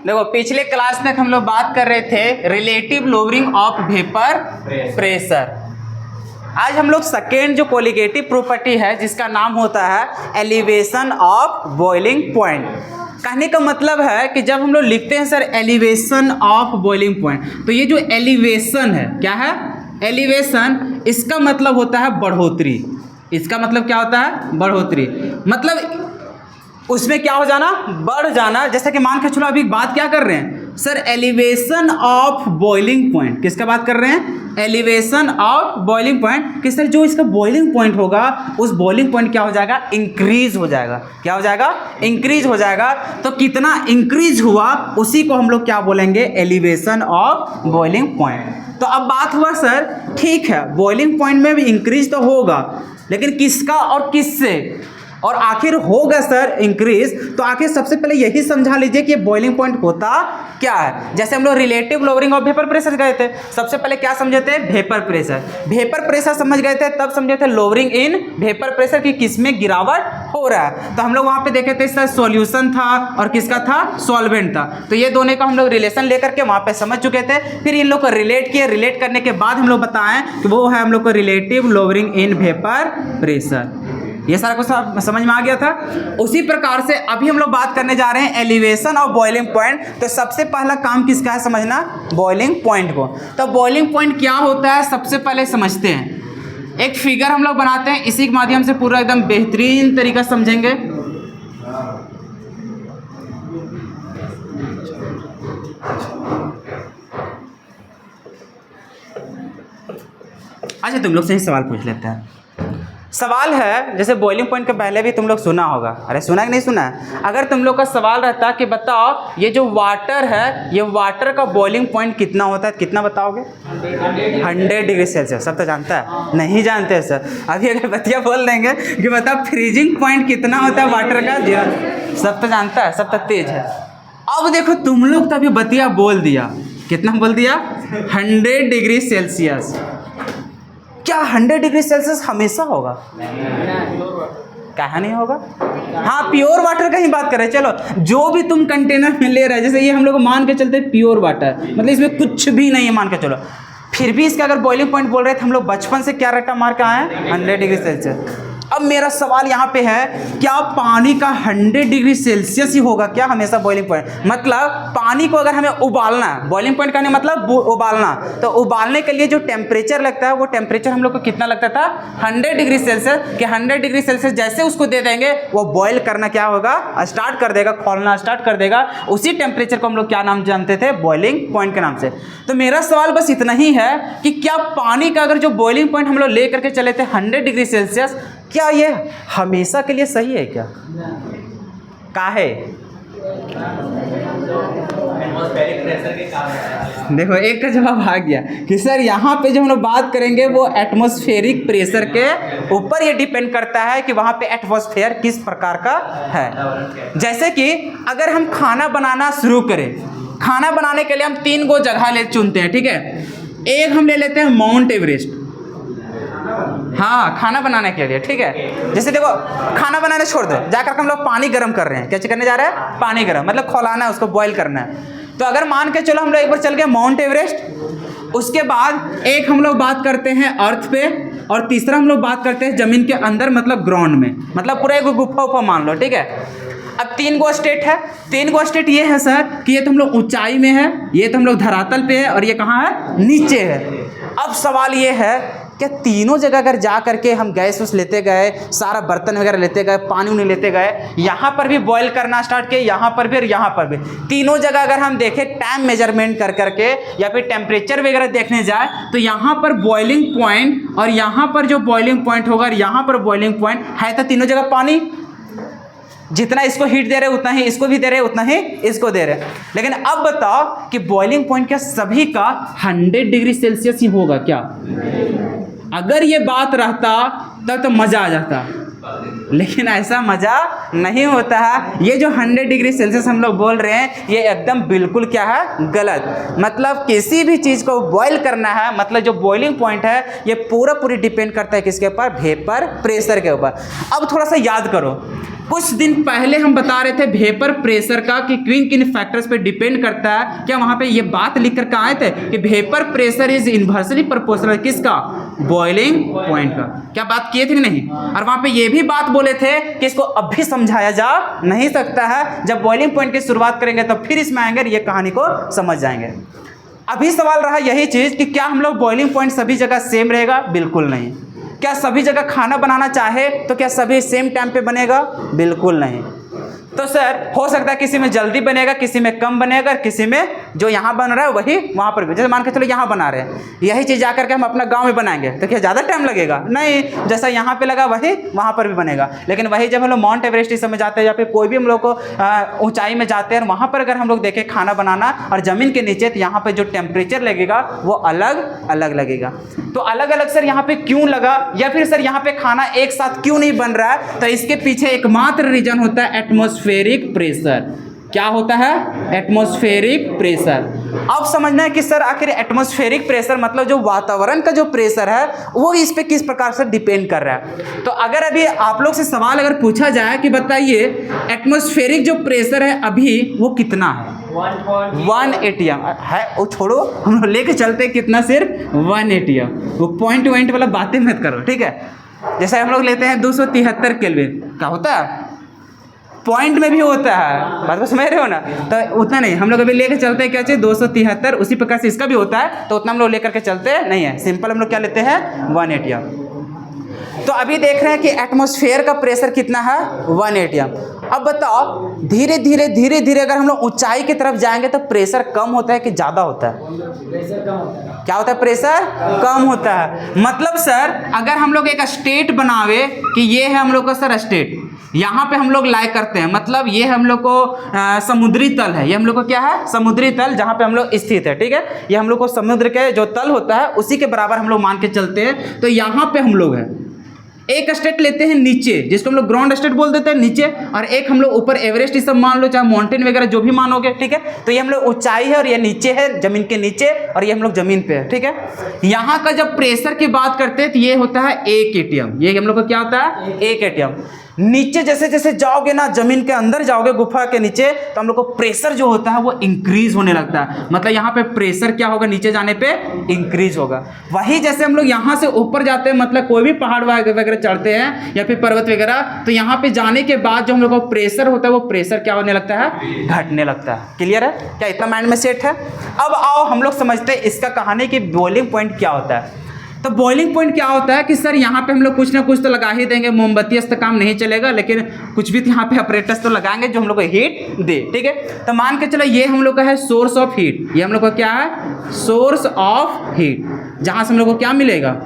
देखो पिछले क्लास में हम लोग बात कर रहे थे relative lowering of vapour pressure. आज हम लोग सेकेंड जो कोलिगेटिव प्रॉपर्टी है जिसका नाम होता है एलिवेशन ऑफ बॉइलिंग पॉइंट। कहने का मतलब है कि जब हम लोग लिखते हैं sir elevation of boiling point, तो ये जो एलिवेशन है क्या है, एलिवेशन इसका मतलब होता है बढ़ोतरी। इसका मतलब क्या होता है, बढ़ोतरी। मतलब उसमें क्या हो जाना, बढ़ जाना। जैसे कि मान के चलो अभी बात क्या कर रहे हैं sir, elevation of boiling point. किसका बात कर रहे हैं, एलिवेशन ऑफ बॉइलिंग पॉइंट। कि सर जो इसका बॉइलिंग पॉइंट होगा उस बॉइलिंग पॉइंट क्या हो जाएगा, इंक्रीज हो जाएगा। क्या हो जाएगा, इंक्रीज हो जाएगा। तो कितना इंक्रीज हुआ उसी को हम लोग क्या बोलेंगे, एलिवेशन ऑफ बॉइलिंग पॉइंट। तो अब बात हुआ सर, ठीक है बॉइलिंग पॉइंट में भी इंक्रीज तो होगा, लेकिन किसका और किससे, और आखिर होगा सर इंक्रीज। तो आखिर सबसे पहले यही समझा लीजिए कि बॉइलिंग पॉइंट होता क्या है। जैसे हम लोग relative lowering of vapour pressure गए थे, सबसे पहले क्या समझे थे, वेपर प्रेशर। वेपर प्रेशर समझ गए थे, तब समझे थे लोअरिंग इन वेपर प्रेशर की किसमें गिरावट हो रहा है। तो हम लोग वहां पे देखे थे सर सॉल्यूशन था और किसका था, सॉल्वेंट था। तो ये दोनों का हम लोग रिलेशन लेकर के वहां पे समझ चुके थे। फिर इन लोग को रिलेट किए, रिलेट करने के बाद हम लोग बताएं कि वो है हम लोग को relative lowering in vapour pressure. ये सारा कुछ समझ में आ गया था। उसी प्रकार से अभी हम लोग बात करने जा रहे हैं एलिवेशन ऑफ बॉइलिंग पॉइंट। तो सबसे पहला काम किसका है समझना, बॉइलिंग पॉइंट को। तो बॉइलिंग पॉइंट क्या होता है सबसे पहले समझते हैं। एक फिगर हम लोग बनाते हैं, इसी के माध्यम से पूरा एकदम बेहतरीन तरीका समझेंगे। अच्छा तुम लोग से ही सवाल पूछ लेते हैं। सवाल है, जैसे बॉइलिंग पॉइंट के पहले भी तुम लोग सुना होगा, अरे सुना कि नहीं सुना है। अगर तुम लोग का सवाल रहता कि बताओ ये जो वाटर है, ये वाटर का बॉइलिंग पॉइंट कितना होता है, कितना बताओगे, 100 डिग्री सेल्सियस। सब तो जानता है, नहीं जानते हैं सर। अभी अगर बतिया बोल देंगे कि बताओ फ्रीजिंग पॉइंट कितना होता है वाटर का, सब तो जानता है, सब तो तेज है। अब देखो तुम लोग तो अभी बतिया बोल दिया, कितना बोल दिया, 100 डिग्री सेल्सियस। क्या 100 डिग्री सेल्सियस हमेशा होगा, कहा नहीं होगा। हाँ प्योर वाटर का ही बात करें, चलो जो भी तुम कंटेनर में ले रहे हैं, जैसे ये हम लोग मान के चलते प्योर वाटर, मतलब इसमें कुछ भी नहीं है मान के चलो, फिर भी इसका अगर बॉइलिंग पॉइंट बोल रहे थे, हम लोग बचपन से क्या रट्टा मार के आए हैं, 100 डिग्री सेल्सियस। अब मेरा सवाल यहाँ पे है, क्या पानी का 100 डिग्री सेल्सियस ही होगा क्या हमेशा बॉइलिंग पॉइंट। मतलब पानी को अगर हमें उबालना है, बॉइलिंग पॉइंट कहने मतलब उबालना, तो उबालने के लिए जो टेम्परेचर लगता है वो टेम्परेचर हम लोग को कितना लगता था, 100 डिग्री सेल्सियस। कि 100 डिग्री सेल्सियस जैसे उसको दे देंगे वो बॉयल करना क्या होगा, स्टार्ट कर देगा, खोलना स्टार्ट कर देगा। उसी टेम्परेचर को हम लोग क्या नाम जानते थे, बॉइलिंग पॉइंट के नाम से। तो मेरा सवाल बस इतना ही है कि क्या पानी का अगर जो बॉइलिंग पॉइंट हम लोग ले करके चले थे 100 डिग्री सेल्सियस, क्या ये हमेशा के लिए सही है क्या, काहे। देखो एक का जवाब आ गया कि सर यहाँ पे जो हम लोग बात करेंगे वो एटमॉस्फेरिक प्रेशर के ऊपर ये डिपेंड करता है कि वहाँ पे एटमॉस्फेयर किस प्रकार का है। जैसे कि अगर हम खाना बनाना शुरू करें, खाना बनाने के लिए हम 3 गो जगह चुनते हैं, ठीक है। एक हम ले लेते हैं माउंट एवरेस्ट, हाँ खाना बनाने के लिए, ठीक है। जैसे देखो खाना बनाने छोड़ दो, जाकर हम लोग पानी गर्म कर रहे हैं, क्या करने जा रहे हैं, पानी गर्म, मतलब खौलाना है उसको, बॉईल करना है। तो अगर मान के चलो हम लोग एक बार चल गए माउंट एवरेस्ट, उसके बाद एक हम लोग बात करते हैं अर्थ पे, और तीसरा हम लोग बात करते हैं जमीन के अंदर, मतलब ग्राउंड में, मतलब पूरा एक गुफा उफा मान लो, ठीक है। अब 3 गो स्टेट है, 3 गो स्टेट ये है सर कि ये तो हम लोग ऊंचाई में है, ये तो हम लोग धरातल पे है, और ये कहाँ है, नीचे है। अब सवाल ये है क्या तीनों जगह अगर जा करके हम गैस उस लेते गए, सारा बर्तन वगैरह लेते गए, पानी उन्हें लेते गए, यहाँ पर भी बॉईल करना स्टार्ट किए, यहाँ पर भी और यहाँ पर भी, तीनों जगह अगर हम देखें टाइम मेजरमेंट कर करके या फिर टेम्परेचर वगैरह देखने जाए, तो यहाँ पर बॉइलिंग पॉइंट और यहाँ पर जो बॉइलिंग पॉइंट होगा और यहाँ पर बॉइलिंग पॉइंट है, तो तीनों जगह पानी। जितना इसको हीट दे रहे उतना ही इसको भी दे रहे, उतना ही इसको दे रहे। लेकिन अब बताओ कि बॉइलिंग पॉइंट क्या सभी का 100 डिग्री सेल्सियस ही होगा क्या। अगर ये बात रहता तब तो मज़ा आ जाता, लेकिन ऐसा मज़ा नहीं होता है। ये जो 100 डिग्री सेल्सियस हम लोग बोल रहे हैं, ये एकदम बिल्कुल क्या है, गलत। मतलब किसी भी चीज़ को बॉईल करना है, मतलब जो बॉइलिंग पॉइंट है ये पूरी डिपेंड करता है किसके ऊपर, वेपर प्रेशर के ऊपर। अब थोड़ा सा याद करो, कुछ दिन पहले हम बता रहे थे वेपर प्रेशर का कि किन किन फैक्टर्स पे डिपेंड करता है। क्या वहां पे ये बात लिख कर आए थे कि vapour pressure is inversely proportional किसका, बॉइलिंग पॉइंट का। क्या बात किए थे कि नहीं? और वहां पे ये भी बात बोले थे कि इसको अब भी समझाया जा नहीं सकता है, जब बॉइलिंग पॉइंट की शुरुआत करेंगे तो फिर इसमें आएंगे, ये कहानी को समझ जाएंगे। अभी सवाल रहा यही चीज कि क्या हम लोग बॉइलिंग पॉइंट सभी जगह सेम रहेगा? बिल्कुल नहीं। क्या सभी जगह खाना बनाना चाहे तो क्या सभी सेम टाइम पे बनेगा? बिल्कुल नहीं। तो सर हो सकता है किसी में जल्दी बनेगा, किसी में कम बनेगा, किसी में जो यहाँ बन रहा है वही वहाँ पर भी। जैसे मान के चलो यहाँ बना रहे हैं, यही चीज़ जाकर के हम अपना गांव में बनाएंगे तो क्या ज़्यादा टाइम लगेगा? नहीं। जैसा यहाँ पे लगा वही वहाँ पर भी बनेगा। लेकिन वही जब हम लोग माउंट एवरेस्ट इस समय जाते हैं या फिर कोई भी हम लोग को ऊंचाई में जाते हैं, वहाँ पर अगर हम लोग देखें खाना बनाना और ज़मीन के नीचे, तो यहाँ पर जो टेम्परेचर लगेगा वो अलग अलग लगेगा। तो अलग अलग सर यहाँ पे क्यों लगा, या फिर सर यहाँ पे खाना एक साथ क्यों नहीं बन रहा है? तो इसके पीछे एकमात्र रीजन होता है एटमॉस्फेरिक प्रेशर। क्या होता है? Atmospheric pressure. अब समझना है कि सर आखिर एटमॉस्फेरिक प्रेशर मतलब जो वातावरण का जो प्रेशर है वो इस पे किस प्रकार से डिपेंड कर रहा है। तो अगर अभी आप लोग से सवाल अगर पूछा जाए कि बताइए एटमॉस्फेरिक जो प्रेशर है अभी वो कितना है? 1 ATM है। वो छोड़ो, हम लोग लेके चलते हैं कितना, सिर्फ 1 ATM। वो पॉइंट वाइंट वाला बातें मत करो, ठीक है? जैसे हम लोग लेते हैं 273 केल्विन, क्या होता है? पॉइंट में भी होता है, बात को समझ रहे हो ना? तो उतना नहीं, हम लोग अभी लेकर चलते हैं क्या चाहिए 273, उसी प्रकार से इसका भी होता है, तो उतना हम लोग लेकर के चलते नहीं है। सिंपल हम लोग क्या लेते हैं 1 ATM। तो अभी देख रहे हैं कि एटमॉस्फेयर का प्रेशर कितना है 1 ATM। अब बताओ धीरे धीरे धीरे धीरे अगर हम लोग ऊंचाई की तरफ जाएंगे तो प्रेशर कम होता है कि ज़्यादा होता है? प्रेशर कम होता है। क्या होता है? प्रेशर कम होता है। मतलब सर अगर हम लोग एक स्टेट बनावे कि ये है हम लोग का सर स्टेट, यहाँ पे हम लोग लाई करते हैं, मतलब ये हम लोग को समुद्री तल है, ये हम लोग को क्या है? समुद्री तल, जहाँ पे हम लोग स्थित है, ठीक है? ये हम लोग को समुद्र के जो तल होता है उसी के बराबर हम लोग मान के चलते हैं। तो यहाँ पे हम लोग हैं, एक स्टेट लेते हैं नीचे जिसको हम लोग ग्राउंड स्टेट बोल देते हैं नीचे, और एक हम लोग ऊपर एवरेस्ट ये सब मान लो, चाहे माउंटेन वगैरह जो भी मानोगे, ठीक है? तो ये हम लोग ऊंचाई है और ये नीचे है, जमीन के नीचे, और ये हम लोग जमीन पे है, ठीक है? यहाँ का जब प्रेशर की बात करते हैं तो ये होता है 1 ATM। ये हम लोग का क्या होता है? 1 ATM। नीचे जैसे जैसे जाओगे ना, जमीन के अंदर जाओगे गुफा के नीचे, तो हम लोग को प्रेशर जो होता है वो इंक्रीज होने लगता है। मतलब यहाँ पे प्रेशर क्या होगा? नीचे जाने पे इंक्रीज होगा। वही जैसे हम लोग यहाँ से ऊपर जाते हैं, मतलब कोई भी पहाड़ वगैरह चढ़ते हैं या फिर पर्वत वगैरह, तो यहाँ पे जाने के बाद जो हम लोग को प्रेशर होता है वो प्रेशर क्या होने लगता है? घटने लगता है। क्लियर है? क्या इतना माइंड में सेट है? अब आओ हम लोग समझते हैं इसका कहानी की बॉइलिंग पॉइंट क्या होता है। तो बॉइलिंग पॉइंट क्या होता है कि सर यहाँ पे हम लोग कुछ ना कुछ तो लगा ही देंगे, मोमबत्ती से तो काम नहीं चलेगा, लेकिन कुछ भी यहाँ पे अपरेटस तो लगाएंगे जो हम लोग को हीट दे, ठीक है? तो मान के चलो ये हम लोग का है सोर्स ऑफ हीट, ये हम लोग का क्या है? सोर्स ऑफ हीट, जहाँ से हम लोग को क्या मिलेगा?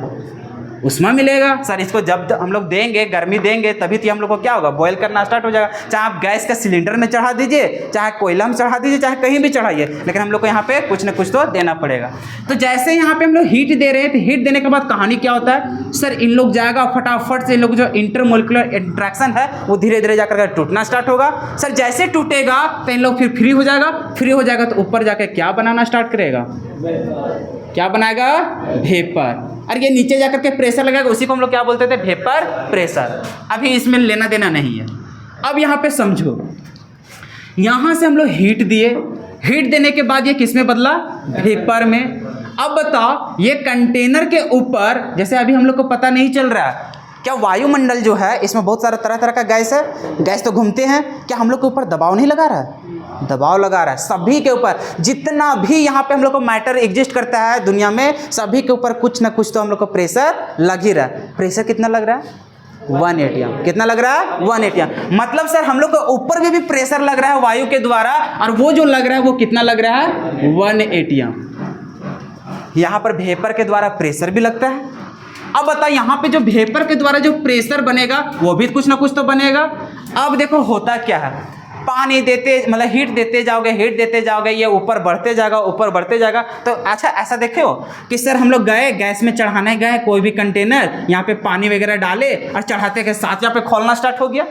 उष्मा मिलेगा। सर इसको जब हम लोग देंगे, गर्मी देंगे, तभी तो हम लोग को क्या होगा? बॉयल करना स्टार्ट हो जाएगा। चाहे आप गैस का सिलेंडर में चढ़ा दीजिए, चाहे कोयला में चढ़ा दीजिए, चाहे कहीं भी चढ़ाइए, लेकिन हम लोग को यहाँ पे कुछ ना कुछ तो देना पड़ेगा। तो जैसे यहाँ पे हम लोग हीट दे रहे हैं, तो हीट देने के बाद कहानी क्या होता है? सर इन लोग जाएगा फटाफट से, इन लोग जो इंटरमोलिकुलर इंट्रैक्शन है वो धीरे धीरे जाकर टूटना स्टार्ट होगा। सर जैसे टूटेगा तो इन लोग फिर फ्री हो जाएगा, फ्री हो जाएगा तो ऊपर जाकर क्या बनाना स्टार्ट करेगा? क्या बनाएगा? वेपर। और ये नीचे जाकर के प्रेशर लगेगा, उसी को हम लोग क्या बोलते थे? Vapour pressure. अभी इसमें लेना देना नहीं है। अब यहाँ पे समझो, यहाँ से हम लोग हीट दिए, हीट देने के बाद ये किस में बदला? वेपर में। अब बताओ ये कंटेनर के ऊपर, जैसे अभी हम लोग को पता नहीं चल रहा है, क्या वायुमंडल जो है इसमें बहुत सारा तरह तरह का गैस है, गैस तो घूमते हैं, क्या हम लोग के ऊपर दबाव नहीं लगा रहा है? दबाव लगा रहा है सभी के ऊपर। जितना भी यहाँ पे हम लोग को मैटर एग्जिस्ट करता है दुनिया में, सभी के ऊपर कुछ ना कुछ तो हम लोग को प्रेशर लग ही रहा है। प्रेशर कितना लग रहा है? 1 ATM। कितना लग रहा है? 1 ATM। मतलब सर हम लोग को ऊपर भी प्रेशर लग रहा है वायु के द्वारा, और वो जो लग रहा है वो कितना लग रहा है? 1 ATM। यहाँ पर वेपर के द्वारा प्रेशर भी लगता है। अब बता यहाँ पे जो वेपर के द्वारा जो प्रेशर बनेगा वो भी कुछ ना कुछ तो बनेगा। अब देखो होता क्या है, पानी देते मतलब हीट देते जाओगे, हीट देते जाओगे, ये ऊपर बढ़ते जाएगा, ऊपर बढ़ते जाएगा। तो अच्छा ऐसा देखे हो कि सर हम लोग गए गैस में चढ़ाने गए, कोई भी कंटेनर यहाँ पे पानी वगैरह डाले और चढ़ाते के साथ यहाँ पे खोलना स्टार्ट हो गया,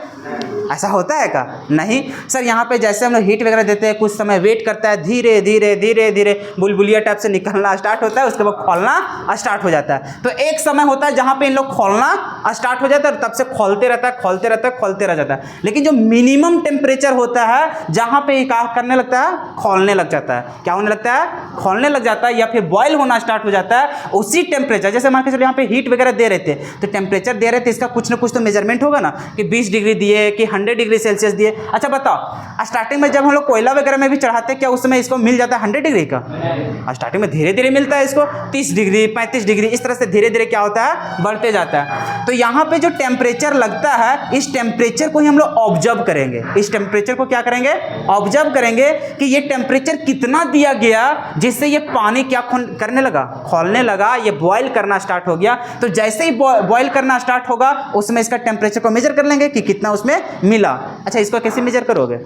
ऐसा होता है क्या? नहीं सर, यहाँ पे जैसे हम लोग हीट वगैरह देते हैं, कुछ समय वेट करता है, धीरे धीरे धीरे धीरे बुलबुलिया टाइप से निकलना स्टार्ट होता है, उसके बाद खोलना स्टार्ट हो जाता है। तो एक समय होता है जहाँ पे इन लोग खोलना स्टार्ट हो जाता है और तब से खोलते रहता है, खोलते रहता है, खोलते रह जाता है। लेकिन जो मिनिमम टेम्परेचर होता है जहाँ पे क्या करने लगता है, खोलने लग जाता है। क्या होने लगता है? खोलने लग जाता है या फिर बॉयल होना स्टार्ट हो जाता है। उसी टेम्परेचर, जैसे मान के चलो यहाँ पे हीट वगैरह दे रहे थे, तो टेम्परेचर दे रहे थे, इसका कुछ ना कुछ तो मेजरमेंट होगा ना, कि 20 डिग्री दिए कि 100 डिग्री सेल्सियस दिए। अच्छा बताओ, स्टार्टिंग में जब हम लोग कोयला वगैरह में भी चढ़ाते हैं, क्या उस समय इसको मिल जाता है 100 डिग्री का? स्टार्टिंग में धीरे धीरे मिलता है इसको 30 डिग्री 35 डिग्री, इस तरह से धीरे धीरे क्या होता है, बढ़ते जाता है। तो यहाँ पे जो टेम्परेचर लगता है, इस टेम्परेचर को ही हम लोग ऑब्जर्व करेंगे। इस टेम्परेचर को क्या करेंगे? ऑब्जर्व करेंगे कि ये टेम्परेचर कितना दिया गया जिससे ये पानी क्या करने लगा, खोलने लगा, ये बॉयल करना स्टार्ट हो गया। तो जैसे ही बॉयल करना स्टार्ट होगा उसमें इसका टेम्परेचर को मेजर कर लेंगे कि कितना उसमें मिला। अच्छा, इसको कैसे मेजर करोगे?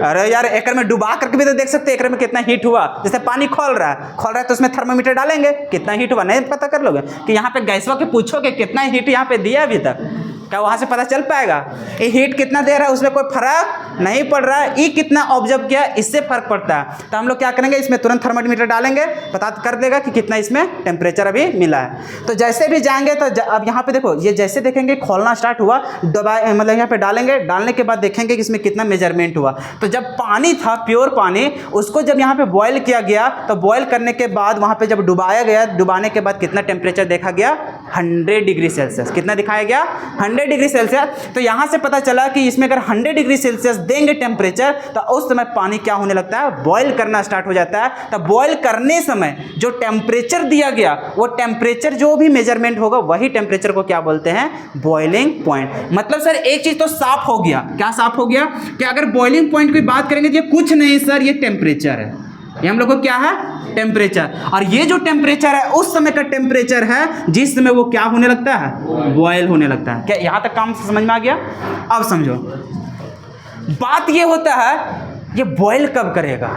अरे यार, एकड़ में डुबा करके भी तो देख सकते हैं एकड़ में कितना हीट हुआ। जैसे पानी खोल रहा है तो उसमें थर्मोमीटर डालेंगे, कितना हीट हुआ नहीं पता कर लोगे? कि यहाँ पे गैसवा के पूछोगे कितना हीट यहाँ पे दिया अभी तक, क्या वहाँ से पता चल पाएगा? ये हीट कितना दे रहा है उसमें कोई फर्क नहीं पड़ रहा है, ये कितना ऑब्जर्व किया इससे फर्क पड़ता है। तो हम लोग क्या करेंगे, इसमें तुरंत थर्मोमीटर डालेंगे, पता कर देगा कि कितना इसमें टेम्परेचर अभी मिला है। तो जैसे भी जाएंगे तो अब यहाँ पे देखो, ये जैसे देखेंगे खोलना स्टार्ट हुआ, मतलब यहाँ पे डालेंगे, डालने के बाद देखेंगे कि इसमें कितना मेजरमेंट हुआ। तो जब पानी था, प्योर पानी, उसको जब यहाँ पे बॉयल किया गया, तो बॉयल करने के बाद वहाँ पे जब डुबाया गया, डुबाने के बाद कितना टेम्परेचर देखा गया, 100 डिग्री सेल्सियस। कितना दिखाया गया? 100 डिग्री सेल्सियस। तो यहाँ से पता चला कि इसमें अगर 100 डिग्री सेल्सियस देंगे टेम्परेचर, तो उस समय पानी क्या होने लगता है, बॉयल करना स्टार्ट हो जाता है। तो बॉयल करने समय जो टेम्परेचर दिया गया, वो टेम्परेचर जो भी मेजरमेंट होगा, वही टेम्परेचर को क्या बोलते हैं, बॉइलिंग पॉइंट। मतलब सर एक चीज तो साफ हो गया। क्या साफ हो गया? कि अगर बॉइलिंग पॉइंट की बात करेंगे तो ये कुछ नहीं सर, ये टेम्परेचर है। ये हम लोग को क्या है, टेम्परेचर। और ये जो टेम्परेचर है उस समय का टेम्परेचर है जिस समय वो क्या होने लगता है, बॉयल होने लगता है। क्या यहां तक काम समझ में आ गया? अब समझो, बात ये होता है, ये बॉयल कब करेगा?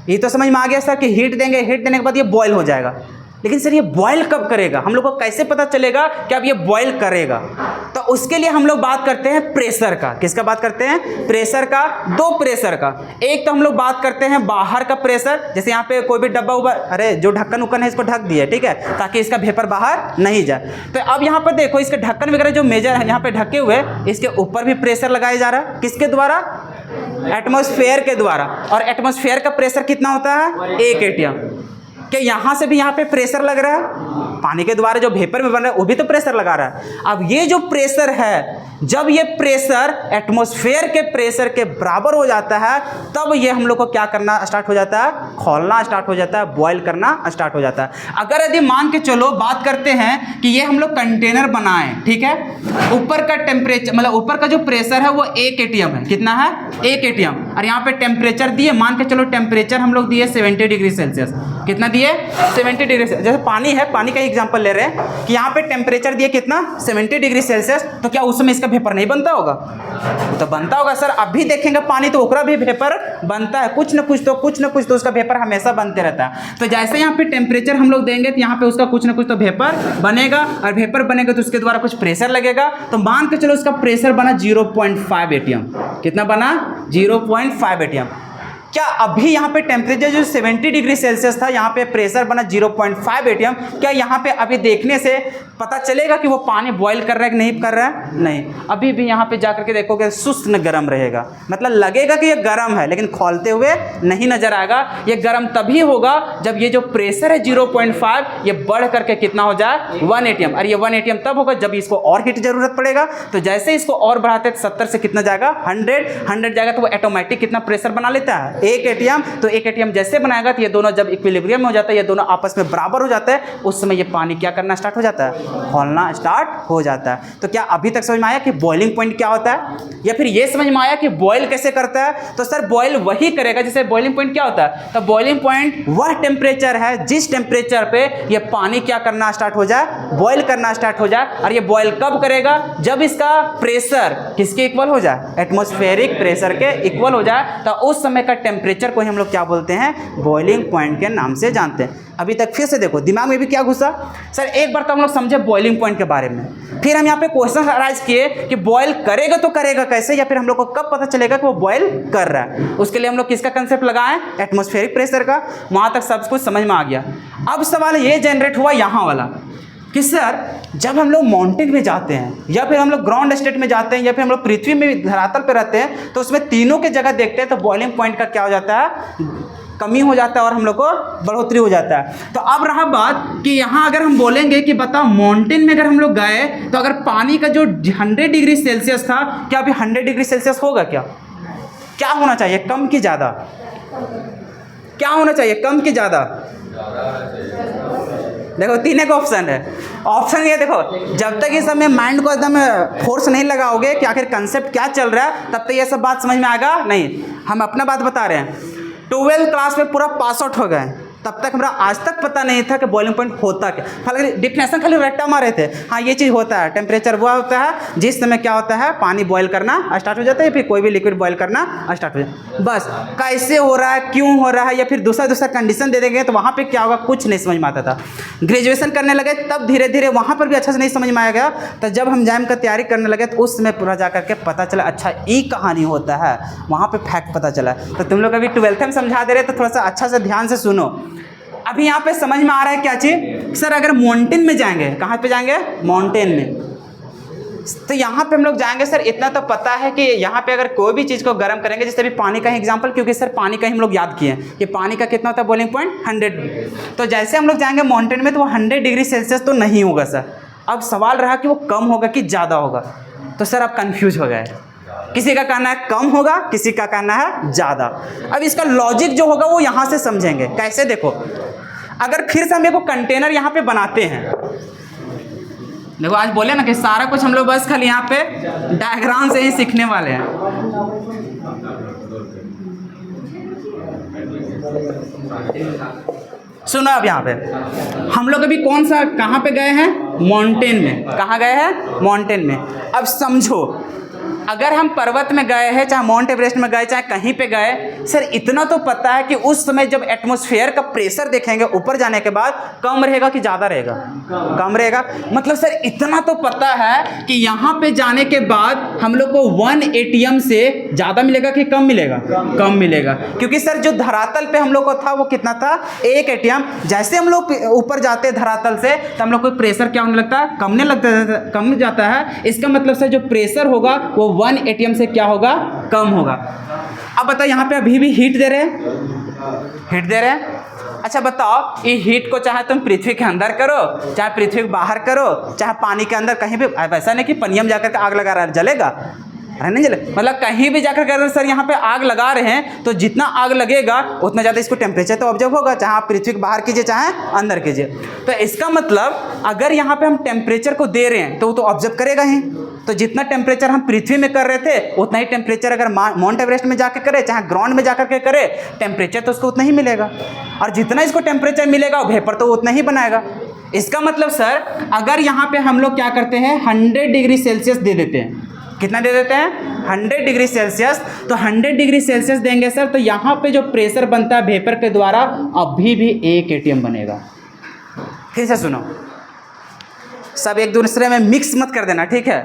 ये तो समझ में आ गया सर कि हीट देंगे, हीट देने के बाद ये बॉयल हो जाएगा। लेकिन सर ये बॉयल कब करेगा? हम लोग को कैसे पता चलेगा कि अब ये बॉयल करेगा? तो उसके लिए हम लोग बात करते हैं प्रेशर का। किसका बात करते हैं? प्रेशर का। दो प्रेशर का, एक तो हम लोग बात करते हैं बाहर का प्रेशर, जैसे यहाँ पे कोई भी डब्बा उब्बा, अरे जो ढक्कन उक्कन है इसको ढक दिया, ठीक है, ताकि इसका वेपर बाहर नहीं जाए। तो अब यहाँ पर देखो, इसके ढक्कन वगैरह जो मेजर है यहाँ पे ढके हुए, इसके ऊपर भी प्रेशर लगाया जा रहा है। किसके द्वारा? एटमॉस्फेयर के द्वारा। और एटमॉस्फेयर का प्रेशर कितना होता है? 1 atm। क्या यहाँ से भी यहाँ पे प्रेशर लग रहा है? पानी के द्वारा जो वेपर में बन रहा है वो भी तो प्रेशर लगा रहा है। अब ये जो प्रेशर है, जब ये प्रेशर एटमॉस्फेयर के प्रेशर के बराबर हो जाता है, तब ये हम लोग को क्या करना स्टार्ट हो जाता है, खोलना स्टार्ट हो जाता है, बॉयल करना स्टार्ट हो जाता है। अगर यदि मान के चलो बात करते हैं कि ये हम लोग कंटेनर बनाएं, ठीक है, ऊपर का टेम्परेचर मतलब ऊपर का जो प्रेशर है वो 1 atm है। कितना है? 1 atm। और यहाँ पे टेम्परेचर दिए, मान के चलो टेम्परेचर हम लोग दिए 70 डिग्री सेल्सियस। कितना दिए? 70 डिग्री सेल्सियस। जैसे पानी है, पानी का एग्जांपल ले रहे हैं कि यहाँ पे टेम्परेचर दिए कितना, 70 डिग्री सेल्सियस। तो क्या उस समय इसका वेपर नहीं बनता होगा? तो बनता होगा सर। अभी देखेंगे पानी तो ओकरा भी वेपर बनता है, कुछ ना कुछ तो उसका वेपर हमेशा बनते रहता है। तो जैसे यहाँ पे टेम्परेचर हम लोग देंगे तो यहाँ पे उसका कुछ ना कुछ तो वेपर बनेगा, और वेपर बनेगा तो उसके द्वारा कुछ प्रेशर लगेगा। तो मान के चलो उसका प्रेशर बना 0.5 atm। कितना बना? 0.5 atm। क्या अभी यहाँ पे टेम्परेचर जो 70 डिग्री सेल्सियस था, यहाँ पे प्रेशर बना 0.5 atm। क्या यहाँ पे अभी देखने से पता चलेगा कि वो पानी बॉईल कर रहा है कि नहीं कर रहा है? नहीं। अभी भी यहाँ पे जाकर के देखोगे सुस्त न गर्म रहेगा, मतलब लगेगा कि ये गर्म है, लेकिन खोलते हुए नहीं नजर आएगा। ये गर्म तभी होगा जब ये जो प्रेशर है 0.5 ये बढ़ करके कितना हो जाए, 1 atm। और ये 1 atm तब होगा जब इसको और हीट जरूरत पड़ेगा। तो जैसे इसको और बढ़ाते 70 से कितना जाएगा, 100 जाएगा, तो वो ऑटोमेटिक कितना प्रेशर बना लेता है, 1 atm। तो 1 atm जैसे बनाएगा तो ये दोनों जब इक्विलिब्रियम में हो जाता है, ये दोनों आपस में बराबर हो जाता है, उस समय ये पानी क्या करना स्टार्ट हो जाता है, खोलना स्टार्ट हो जाता है। तो क्या अभी तक समझ में आया कि बॉइलिंग पॉइंट क्या होता है, या फिर ये समझ में आया कि बॉयल कैसे करता है? तो सर बॉयल वही करेगा जैसे बॉइलिंग पॉइंट क्या होता है। तो बॉइलिंग पॉइंट वह टेम्परेचर है जिस टेम्परेचर पे ये पानी क्या करना स्टार्ट हो जाए, बॉयल करना स्टार्ट हो जाए। और ये बॉयल कब करेगा? जब इसका प्रेशर किसके इक्वल हो जाए, एटमॉस्फेरिक प्रेशर के इक्वल हो जाए। तो उस समय का टेम्परेचर को ही हम लोग क्या बोलते हैं, बॉइलिंग पॉइंट के नाम से जानते हैं। अभी तक फिर से देखो दिमाग में भी क्या घुसा सर, एक बार तो हम लोग समझे बॉइलिंग पॉइंट के बारे में, फिर हम यहाँ पे क्वेश्चन अराइज किए कि बॉयल करेगा तो करेगा कैसे, या फिर हम लोग को कब पता चलेगा कि वो बॉयल कर रहा है। उसके लिए हम लोग किसका कंसेप्ट लगाएं, एटमॉस्फेरिक प्रेशर का। वहाँ तक सब कुछ समझ में आ गया। अब सवाल ये जनरेट हुआ यहाँ वाला कि सर जब हम लोग माउंटेन में जाते हैं या फिर हम लोग ग्राउंड स्टेट में जाते हैं या फिर हम लोग पृथ्वी में धरातल पे रहते हैं, तो उसमें तीनों के जगह देखते हैं तो बॉइलिंग पॉइंट का क्या हो जाता है, कमी हो जाता है और हम लोग को बढ़ोतरी हो जाता है। तो अब रहा बात कि यहाँ अगर हम बोलेंगे कि बताओ माउंटेन में अगर हम लोग गए तो अगर पानी का जो 100 डिग्री सेल्सियस था, क्या अभी 100 डिग्री सेल्सियस होगा? क्या होना चाहिए, कम कि ज़्यादा? क्या होना चाहिए, कम कि ज़्यादा? देखो तीन एक ऑप्शन है। ऑप्शन ये देखो, जब तक इस समय माइंड को एकदम फोर्स नहीं लगाओगे कि आखिर कंसेप्ट क्या चल रहा है, तब तक ये सब बात समझ में आएगा नहीं। हम अपना बात बता रहे हैं, 12th क्लास में पूरा पास आउट हो गए, तब तक हमारा आज तक पता नहीं था कि बॉइलिंग पॉइंट होता क्या। खाली डिफिनेशन खाली रट्टा मारे थे, हाँ ये चीज़ होता है, टेम्परेचर वो होता है जिस समय क्या होता है, पानी बॉयल करना स्टार्ट हो जाता है, फिर कोई भी लिक्विड बॉयल करना स्टार्ट हो जाता है। बस कैसे हो रहा है, क्यों हो रहा है, या फिर दूसरा कंडीशन दे देंगे तो वहाँ पर क्या होगा, कुछ नहीं समझ में आता था। ग्रेजुएशन करने लगे तब धीरे धीरे वहाँ पर भी अच्छा से नहीं समझ में आया गया। तो जब हम जैम का तैयारी करने लगे तो उस समय पूरा जा करके पता चला अच्छा ये कहानी होता है, वहाँ पर फैक्ट पता चला। तो तुम लोग अभी 12th में समझा दे रहे तो थोड़ा सा अच्छा से ध्यान से सुनो। अभी यहाँ पे समझ में आ रहा है क्या चीज़ सर, अगर माउंटेन में जाएंगे, कहाँ पे जाएंगे, माउंटेन में, तो यहाँ पे हम लोग जाएंगे सर, इतना तो पता है कि यहाँ पे अगर कोई भी चीज़ को गर्म करेंगे, जैसे अभी पानी का ही एग्जांपल, क्योंकि सर पानी का ही हम लोग याद किए कि पानी का कितना होता है बॉइलिंग पॉइंट 100। तो जैसे हम लोग जाएंगे माउंटेन में तो वो 100 डिग्री सेल्सियस तो नहीं होगा सर। अब सवाल रहा कि वो कम होगा कि ज़्यादा होगा। तो सर आप कन्फ्यूज हो गए, किसी का कहना है कम होगा, किसी का कहना है ज़्यादा। अब इसका लॉजिक जो होगा वो यहाँ से समझेंगे। कैसे, देखो अगर फिर से हम एक कंटेनर यहाँ पे बनाते हैं, देखो आज बोले ना कि सारा कुछ हम लोग बस खाली यहाँ पे डायग्राम से ही सीखने वाले हैं। सुनो अब यहाँ पे हम लोग अभी कौन सा कहाँ पे गए हैं, माउंटेन में। कहाँ गए हैं, माउंटेन में। अब समझो अगर हम पर्वत में गए हैं, चाहे माउंट एवरेस्ट में गए, चाहे कहीं पे गए, सर इतना तो पता है कि उस समय जब एटमॉस्फेयर का प्रेशर देखेंगे ऊपर जाने के बाद कम रहेगा कि ज़्यादा रहेगा, कम रहेगा। मतलब सर इतना तो पता है कि यहाँ पे जाने के बाद हम लोग को 1 ATM से ज़्यादा मिलेगा कि कम मिलेगा, कम मिलेगा। क्योंकि सर जो धरातल पे हम लोग को था वो कितना था, 1 ATM। जैसे हम लोग ऊपर जाते हैं धरातल से तो हम लोग को प्रेशर क्या होने लगता है, कम जाता है। इसका मतलब सर जो प्रेशर होगा वो 1 ATM से क्या होगा, कम होगा। अब बताओ यहाँ पे अभी भी हीट दे रहे हैं, अच्छा बताओ ये हीट को चाहे तुम पृथ्वी के अंदर करो, चाहे पृथ्वी के बाहर करो, चाहे पानी के अंदर, कहीं भी वैसा नहीं कि पनिया में जाकर के आग लगा रहा है, जलेगा, अरे नहीं जले, मतलब कहीं भी जाकर के सर यहाँ पे आग लगा रहे हैं तो जितना आग लगेगा उतना ज़्यादा इसको टेम्परेचर तो ऑब्जर्व होगा, चाहे आप पृथ्वी के बाहर कीजिए चाहे अंदर कीजिए। तो इसका मतलब अगर यहाँ पे हम टेम्परेचर को दे रहे हैं तो वो तो ऑब्जर्व करेगा ही। तो जितना टेम्परेचर हम पृथ्वी में कर रहे थे उतना ही टेम्परेचर अगर माउंट एवरेस्ट में जाकर करे, चाहे ग्राउंड में जाकर के करे, टेम्परेचर तो उसको उतना ही मिलेगा। और जितना इसको टेम्परेचर मिलेगा वो वेपर तो उतना ही बनाएगा। इसका मतलब सर अगर यहाँ पे हम लोग क्या करते हैं, 100 डिग्री सेल्सियस दे देते हैं, कितना दे देते हैं, 100 डिग्री सेल्सियस। तो 100 डिग्री सेल्सियस देंगे सर तो यहाँ पे जो प्रेशर बनता है वेपर के द्वारा अभी भी 1 ATM बनेगा। फिर से सुनो, सब एक दूसरे में मिक्स मत कर देना, ठीक है,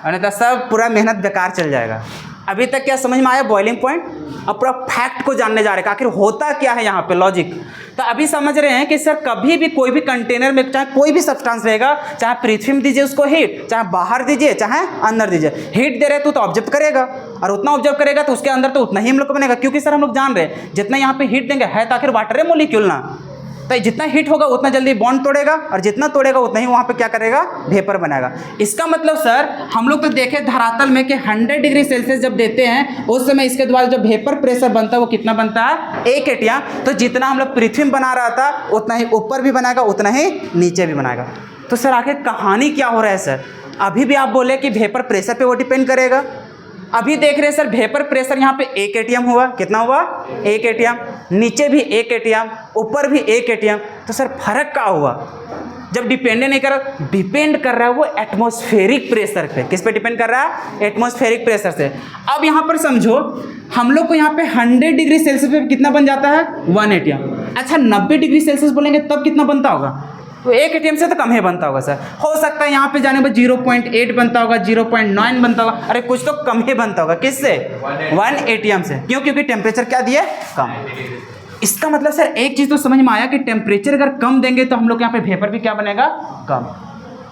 और तो सब पूरा मेहनत बेकार चल जाएगा। अभी तक क्या समझ में आया बॉइलिंग पॉइंट? अब पूरा फैक्ट को जानने जा रहे हैं आखिर होता क्या है यहाँ पे, लॉजिक। तो अभी समझ रहे हैं कि सर कभी भी कोई भी कंटेनर में चाहे कोई भी सब्सटेंस रहेगा, चाहे पृथ्वी में दीजिए उसको हीट, चाहे बाहर दीजिए चाहे अंदर दीजिए, हीट दे रहे तो ऑब्जर्व करेगा, और उतना ऑब्जर्व करेगा तो उसके अंदर तो उतना ही हम लोग को बनेगा। क्योंकि सर हम लोग जान रहे हैं जितना यहाँ पे हीट देंगे है तो आखिर वाटर है मोलिक्यूल ना, तो जितना हीट होगा उतना जल्दी बॉन्ड तोड़ेगा, और जितना तोड़ेगा उतना ही वहाँ पे क्या करेगा, वेपर बनाएगा। इसका मतलब सर हम लोग तो देखे धरातल में कि 100 डिग्री सेल्सियस जब देते हैं उस समय इसके द्वारा जो वेपर प्रेशर बनता है वो कितना बनता है, 1 ATM। तो जितना हम लोग पृथ्वी में बना रहा था उतना ही ऊपर भी बनाएगा, उतना ही नीचे भी बनाएगा। तो सर आखिर कहानी क्या हो रहा है सर? अभी भी आप बोले कि वेपर प्रेशर पर वो डिपेंड करेगा। अभी देख रहे हैं सर वेपर प्रेशर यहाँ पे 1 ATM हुआ, कितना हुआ, 1 ATM, नीचे भी 1 ATM, ऊपर भी 1 ATM। तो सर फर्क क्या हुआ? जब डिपेंड नहीं कर रहा, डिपेंड कर रहा है वो एटमॉस्फेरिक प्रेशर पे। किस पे डिपेंड कर रहा है? एटमॉस्फेरिक प्रेशर से। अब यहाँ पर समझो हम लोग को यहाँ पे 100 डिग्री सेल्सियस पे कितना बन जाता है 1 एटीएम। अच्छा 90 डिग्री सेल्सियस बोलेंगे तब कितना बनता होगा, तो 1 एटीएम से तो कम ही बनता होगा सर। हो सकता है यहाँ पे जाने पर 0.8 बनता होगा, 0.9 बनता होगा, अरे कुछ तो कम ही बनता होगा। किससे 1 एटीएम से, क्यों, क्योंकि टेम्परेचर क्या दिए कम। इसका मतलब सर एक चीज तो समझ में आया कि टेम्परेचर अगर कम देंगे तो हम लोग यहाँ पे वेपर भी क्या बनेगा कम।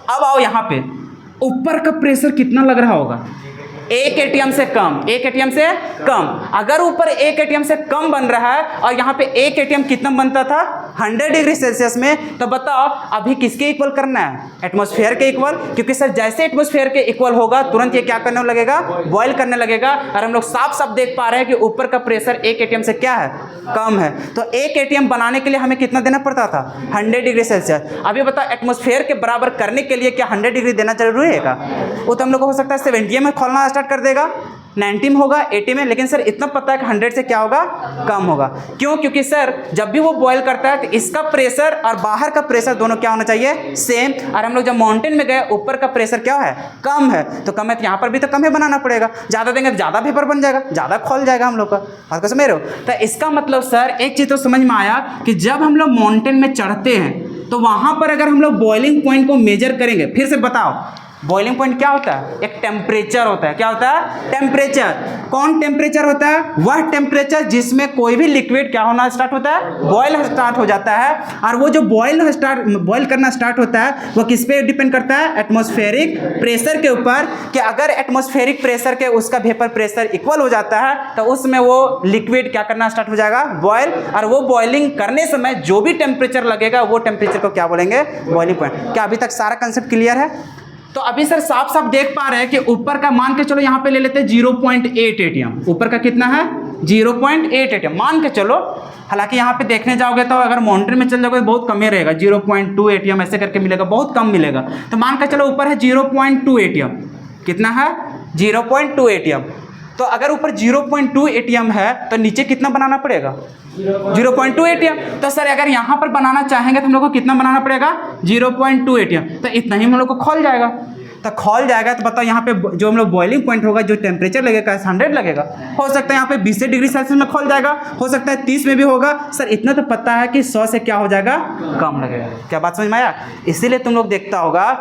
अब आओ यहाँ पे ऊपर का प्रेशर कितना लग रहा होगा 1 एटीएम से कम, 1 एटीएम से कम। अगर ऊपर 1 एटीएम से कम बन रहा है और यहाँ पे 1 एटीएम कितना बनता था 100 डिग्री सेल्सियस में, तो बताओ अभी किसके इक्वल करना है, एटमॉस्फेयर के इक्वल। क्योंकि सर जैसे एटमॉस्फेयर के इक्वल होगा तुरंत ये क्या करने लगेगा, बॉयल करने लगेगा। और हम लोग साफ साफ देख पा रहे हैं कि ऊपर का प्रेशर 1 एटीएम से क्या है कम है। तो 1 एटीएम बनाने के लिए हमें कितना देना पड़ता था 100 डिग्री सेल्सियस। अभी बताओ एटमॉस्फेयर के बराबर करने के लिए क्या 100 डिग्री देना जरूरी है का, वो तो हम लोग को हो सकता है 70 में खोलना स्टार्ट कर देगा, 90 में होगा, 80 में, लेकिन सर इतना पता है कि 100 से क्या होगा कम होगा। क्यों, क्योंकि सर जब भी वो बॉयल करता है तो इसका प्रेशर और बाहर का प्रेशर दोनों क्या होना चाहिए सेम। और हम लोग जब माउंटेन में गए ऊपर का प्रेशर क्या है कम है, तो कम है तो यहाँ पर भी तो कम ही बनाना पड़ेगा। ज़्यादा देंगे तो ज़्यादा वेपर बन जाएगा, ज़्यादा खोल जाएगा हम लोग का। बात को समझ रहे हो। तो इसका मतलब सर एक चीज़ तो समझ में आया कि जब हम लोग माउंटेन में चढ़ते हैं तो वहाँ पर अगर हम लोग बॉइलिंग पॉइंट को मेजर करेंगे, फिर से बताओ बॉइलिंग पॉइंट क्या होता है, एक टेम्परेचर होता है। क्या होता है टेम्परेचर। कौन टेम्परेचर होता है, वह टेम्परेचर जिसमें कोई भी लिक्विड क्या होना स्टार्ट होता है बॉयल स्टार्ट हो जाता है। और वो जो बॉयल करना स्टार्ट होता है वो किस पे डिपेंड करता है, एटमॉस्फेरिक प्रेशर के ऊपर। कि अगर एटमॉस्फेरिक प्रेशर के उसका वेपर प्रेशर इक्वल हो जाता है तो उसमें वो लिक्विड क्या करना स्टार्ट हो जाएगा बॉयल। और वो बॉइलिंग करने समय जो भी टेम्परेचर लगेगा वो टेम्परेचर को क्या बोलेंगे बॉइलिंग पॉइंट। क्या अभी तक सारा कंसेप्ट क्लियर है। तो अभी सर साफ साफ देख पा रहे हैं कि ऊपर का मान के चलो यहाँ पे ले लेते हैं 0.8 एटीएम। ऊपर का कितना है 0.8 एटीएम मान के चलो। हालांकि यहाँ पे देखने जाओगे तो अगर माउंटेन में चल जाओगे तो बहुत कम ही रहेगा, 0.2 एटीएम ऐसे करके मिलेगा, बहुत कम मिलेगा। तो मान के चलो ऊपर है 0.2 एटीएम। कितना है 0.2 एटीएम। तो अगर ऊपर 0.2 एटीएम है तो नीचे कितना बनाना पड़ेगा 0.2 एटीएम। तो सर अगर यहाँ पर बनाना चाहेंगे तो हम लोग को कितना बनाना पड़ेगा 0.2 एटीएम। तो इतना ही हम लोग को खोल जाएगा। तो खोल जाएगा तो बताओ यहाँ पे जो हम लोग बॉइलिंग पॉइंट होगा, जो टेम्परेचर लगेगा 100 लगेगा। हो सकता है यहाँ पे 20 डिग्री सेल्सियस में खोल जाएगा, हो सकता है 30 में भी होगा। सर इतना तो पता है कि 100 से क्या हो जाएगा कम लगेगा। क्या बात समझ में आया। इसीलिए तुम लोग देखता होगा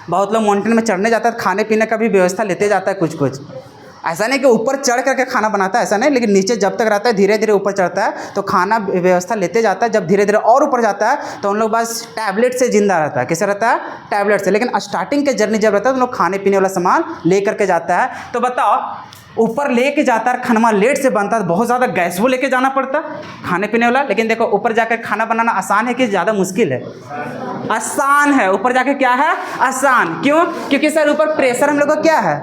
बहुत लोग माउंटेन में चढ़ने जाता है, खाने पीने का भी व्यवस्था लेते जाता है कुछ कुछ। ऐसा नहीं कि ऊपर चढ़ करके खाना बनाता है, ऐसा नहीं, लेकिन नीचे जब तक रहता है धीरे धीरे ऊपर चढ़ता है तो खाना व्यवस्था लेते जाता है। जब धीरे धीरे और ऊपर जाता है तो उन लोग बस टैबलेट से जिंदा रहता है। कैसे रहता है टैबलेट से। लेकिन स्टार्टिंग के जर्नी जब रहता है तो लोग खाने पीने वाला सामान ले करके जाता है। तो बताओ ऊपर लेके जाता है, खाना लेट से बनता है, बहुत ज़्यादा गैस वो लेके जाना पड़ता है खाने पीने वाला। लेकिन देखो ऊपर जाकर खाना बनाना आसान है कि ज़्यादा मुश्किल है, आसान है। ऊपर जाके क्या है आसान। क्यों, क्योंकि सर ऊपर प्रेशर हम लोग का क्या है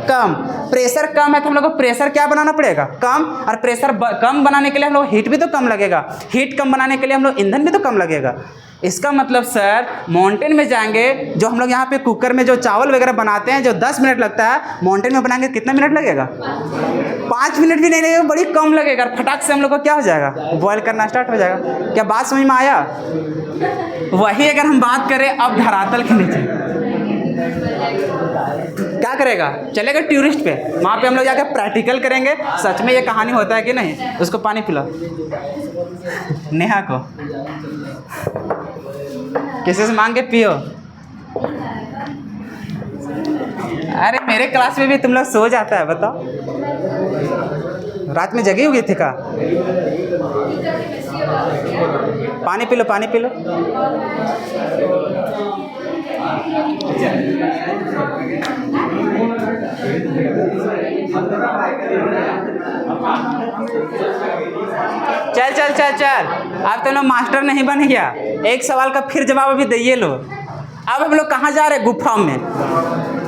कम। प्रेशर कम है तो हम लोग को प्रेशर क्या बनाना पड़ेगा कम। और प्रेशर कम बनाने के लिए हम लोग हीट भी तो कम लगेगा, हीट कम बनाने के लिए हम लोग ईंधन भी तो कम लगेगा। इसका मतलब सर माउंटेन में जाएंगे, जो हम लोग यहाँ पे कुकर में जो चावल वगैरह बनाते हैं जो 10 मिनट लगता है, माउंटेन में बनाएंगे कितना मिनट लगेगा 5 मिनट भी नहीं लगेगा, बड़ी कम लगेगा। फटाक से हम लोग को क्या हो जाएगा बॉयल करना स्टार्ट हो जाएगा। क्या बात समझ में आया। वही अगर हम बात करें अब धरातल के नीचे क्या करेगा, चलेगा टूरिस्ट पे, वहाँ पे हम लोग जाकर प्रैक्टिकल करेंगे सच में ये कहानी होता है कि नहीं। उसको पानी पिलाओ नेहा को, किसी से मांग के पियो। अरे मेरे क्लास में भी तुम लोग सो जाता है, बताओ रात में जगी हुई थी का। पानी पी लो, पानी पी लो। चल चल चल चल, अब तो लोग मास्टर नहीं बन गया। एक सवाल का फिर जवाब अभी दे लो। अब हम लोग कहाँ जा रहे हैं, गुफा में।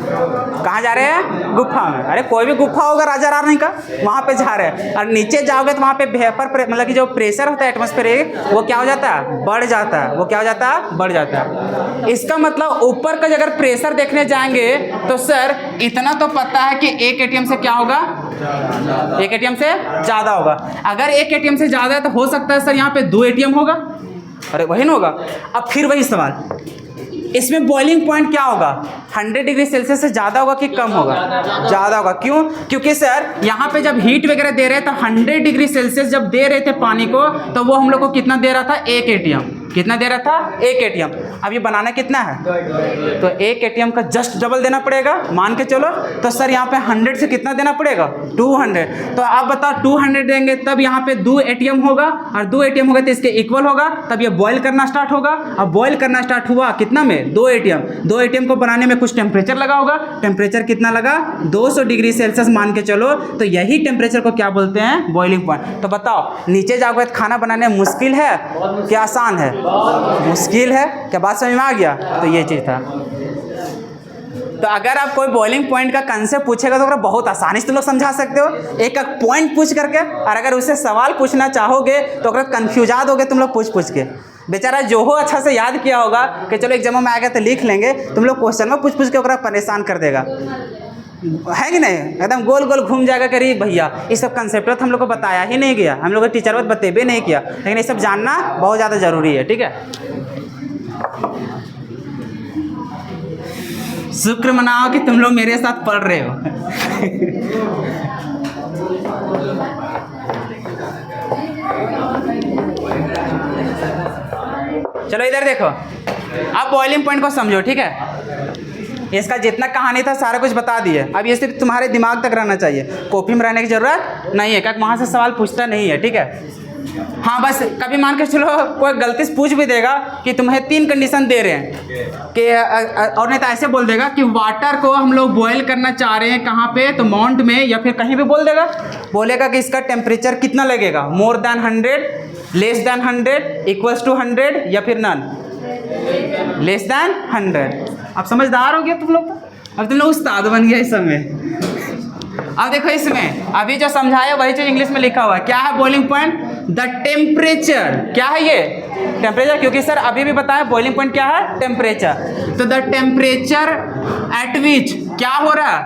कहाँ जा रहे हैं गुफा में। अरे कोई भी गुफा होगा राजा रानी का, वहाँ पे जा रहे हैं। और नीचे जाओगे तो वहाँ पे वेपर मतलब कि जो प्रेशर होता है एटमॉस्फेरिक वो क्या हो जाता है बढ़ जाता है। वो क्या हो जाता है बढ़ जाता है। इसका मतलब ऊपर का अगर प्रेशर देखने जाएंगे तो सर इतना तो पता है कि 1 एटीएम से क्या होगा 1 एटीएम से ज़्यादा होगा। अगर 1 एटीएम से ज़्यादा है तो हो सकता है सर यहाँ पे 2 एटीएम होगा। अरे वही ना होगा। अब फिर वही सवाल, इसमें बॉइलिंग पॉइंट क्या होगा, 100 डिग्री सेल्सियस से ज़्यादा होगा कि कम होगा, ज़्यादा होगा। क्यों? क्योंकि सर यहाँ पे जब हीट वगैरह दे रहे हैं तो 100 डिग्री सेल्सियस जब दे रहे थे पानी को, तो वो हम लोग को कितना दे रहा था, 1 एटीएम। कितना दे रहा था, 1 एटीएम। अब ये बनाना कितना है, तो 1 एटीएम का जस्ट डबल देना पड़ेगा, मान के चलो। तो सर यहाँ पे 100 से कितना देना पड़ेगा, 200। तो आप बताओ 200 देंगे तब यहाँ पे 2 एटीएम होगा, और 2 एटीएम होगा तो इसके इक्वल होगा, तब ये बॉयल करना स्टार्ट होगा। अब बॉयल करना स्टार्ट हुआ कितना में, 2 एटीएम। 2 एटीएम को बनाने में कुछ टेम्परेचर लगा होगा, टेम्परेचर कितना लगा, 200 डिग्री सेल्सियस मान के चलो। तो यही टेम्परेचर को क्या बोलते हैं, बॉइलिंग पॉइंट। तो बताओ नीचे जाओगे तो खाना बनाने मुश्किल है क्या आसान है, मुश्किल है क्या, बात समझ में आ गया। तो ये चीज़ था। तो अगर आप कोई बॉइलिंग पॉइंट का कंसेप्ट पूछेगा तो बहुत आसानी से तुम लोग समझा सकते हो, एक एक पॉइंट पूछ करके। और अगर उससे सवाल पूछना चाहोगे तो अगर कन्फ्यूजा दोगे तुम लोग पूछ के, बेचारा जो हो अच्छा से याद किया होगा कि चलो एग्जाम में आ गया तो लिख लेंगे, तुम लोग क्वेश्चन में पूछ के ओकरा परेशान कर देगा, है कि नहीं, एकदम गोल गोल घूम जाएगा। करी भैया ये सब कंसेप्ट तो हम लोग को बताया ही नहीं गया, हम लोग को टीचर बतेबे नहीं किया, लेकिन ये सब जानना बहुत ज़्यादा ज़रूरी है। ठीक है, शुक्र मनाओ कि तुम लोग मेरे साथ पढ़ रहे हो। चलो इधर देखो, अब बॉइलिंग पॉइंट को समझो। ठीक है, इसका जितना कहानी था सारा कुछ बता दिए। अब ये सिर्फ तुम्हारे दिमाग तक रहना चाहिए, कॉपी में रहने की जरूरत नहीं है, क्योंकि वहाँ से सवाल पूछता नहीं है। ठीक है, हाँ बस कभी मान के चलो कोई गलती से पूछ भी देगा कि तुम्हें 3 कंडीशन दे रहे हैं कि, और नहीं तो ऐसे बोल देगा कि वाटर को हम लोग बॉयल करना चाह रहे हैं कहाँ पे, तो माउंट में या फिर कहीं भी बोल देगा, बोलेगा कि इसका टेम्परेचर कितना लगेगा, more than 100, less than 100, equals to 100 या फिर नन, लेस देन 100। अब समझदार हो गया तुम लोग, अब तुम लोग उस्ताद बन गया इस समय। अब देखो इसमें अभी जो समझाया वही चीज इंग्लिश में लिखा हुआ है। क्या है बॉइलिंग पॉइंट, द टेम्परेचर। क्या है ये, टेम्परेचर, क्योंकि सर अभी भी बताया बॉइलिंग पॉइंट क्या है, टेम्परेचर। तो द टेम्परेचर एट विच क्या हो रहा है,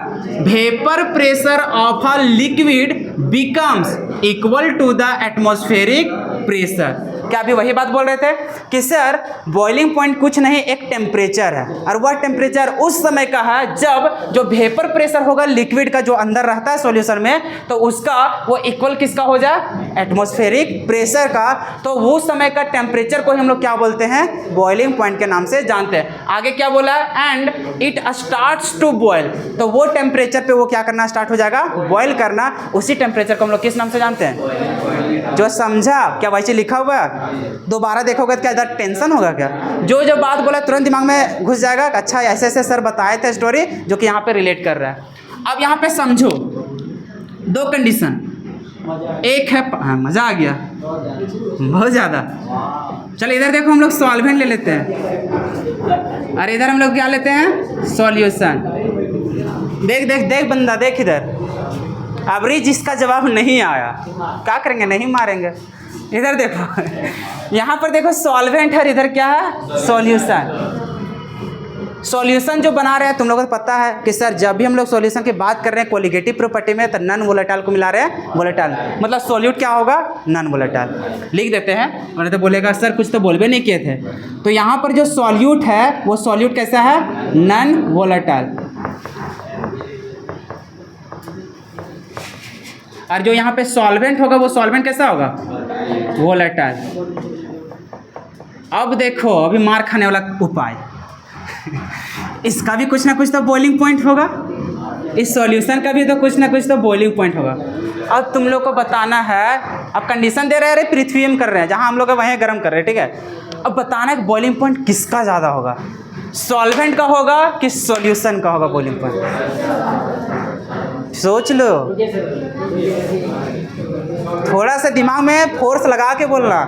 vapour pressure of a liquid becomes equal to the atmospheric pressure. क्या अभी वही बात बोल रहे थे कि सर बॉइलिंग पॉइंट कुछ नहीं, एक टेम्परेचर है, और वह टेम्परेचर उस समय का है जब जो वेपर प्रेशर होगा लिक्विड का जो अंदर रहता है सॉल्यूशन में, तो उसका वो इक्वल किसका हो जाए, एटमॉस्फेरिक प्रेशर का। तो वो समय का टेम्परेचर को हम लोग क्या बोलते हैं, बॉइलिंग पॉइंट के नाम से जानते हैं। आगे क्या बोला है, and it starts to boil. तो वो टेम्परेचर पे वो क्या करना स्टार्ट हो जाएगा, बॉयल करना। उसी टेम्परेचर को हम लोग किस नाम से जानते हैं, जो समझा क्या वैसे लिखा हुआ है, दोबारा देखोगे तो क्या ज़्यादा टेंशन होगा क्या, जो बात बोला तुरंत दिमाग में घुस जाएगा। अच्छा ऐसे ऐसे सर बताए थे स्टोरी जो कि यहाँ पे रिलेट कर रहा है। अब यहाँ पे समझो 2 कंडीशन, एक है हाँ मज़ा आ गया बहुत ज़्यादा। चलो इधर देखो हम लोग सॉल्वेंट ले लेते हैं, अरे इधर हम लोग क्या लेते हैं, सॉल्यूशन। देख देख देख बंदा देख इधर, अबरी जिसका जवाब नहीं आया क्या करेंगे, नहीं मारेंगे। इधर देखो यहाँ पर देखो सॉल्वेंट है, इधर क्या है, सॉल्यूशन। सॉल्यूशन जो बना रहे हैं तुम लोगों को पता है कि सर जब भी हम लोग सॉल्यूशन की बात कर रहे हैं कोलिगेटिव प्रॉपर्टी में, तो नॉन वोलेटाइल को मिला रहे हैं वोलेटाइल, मतलब सॉल्यूट क्या होगा, नॉन वोलेटाइल। लिख देते हैं, और तो बोलेगा सर कुछ तो बोलबे नहीं किए थे। तो यहाँ पर जो सॉल्यूट है वो सॉल्यूट कैसा है, नॉन वोलेटाइल। और जो यहाँ पे सॉल्वेंट होगा वो सॉल्वेंट कैसा होगा, वोलेटाइल। अब देखो अभी मार खाने वाला उपाय, इसका भी कुछ ना कुछ तो बॉइलिंग पॉइंट होगा, इस सॉल्यूशन का भी तो कुछ ना कुछ तो बॉइलिंग पॉइंट होगा। अब तुम लोग को बताना है, अब कंडीशन दे रहे हैं, अरे पृथ्वी में कर रहे हैं जहाँ हम लोग वहीं गर्म कर रहे हैं, ठीक है। अब बताना है कि बॉइलिंग पॉइंट किसका ज़्यादा होगा, सॉल्वेंट का होगा कि सॉल्यूशन का होगा बॉइलिंग पॉइंट, सोच लो, थोड़ा सा दिमाग में फोर्स लगा के बोलना।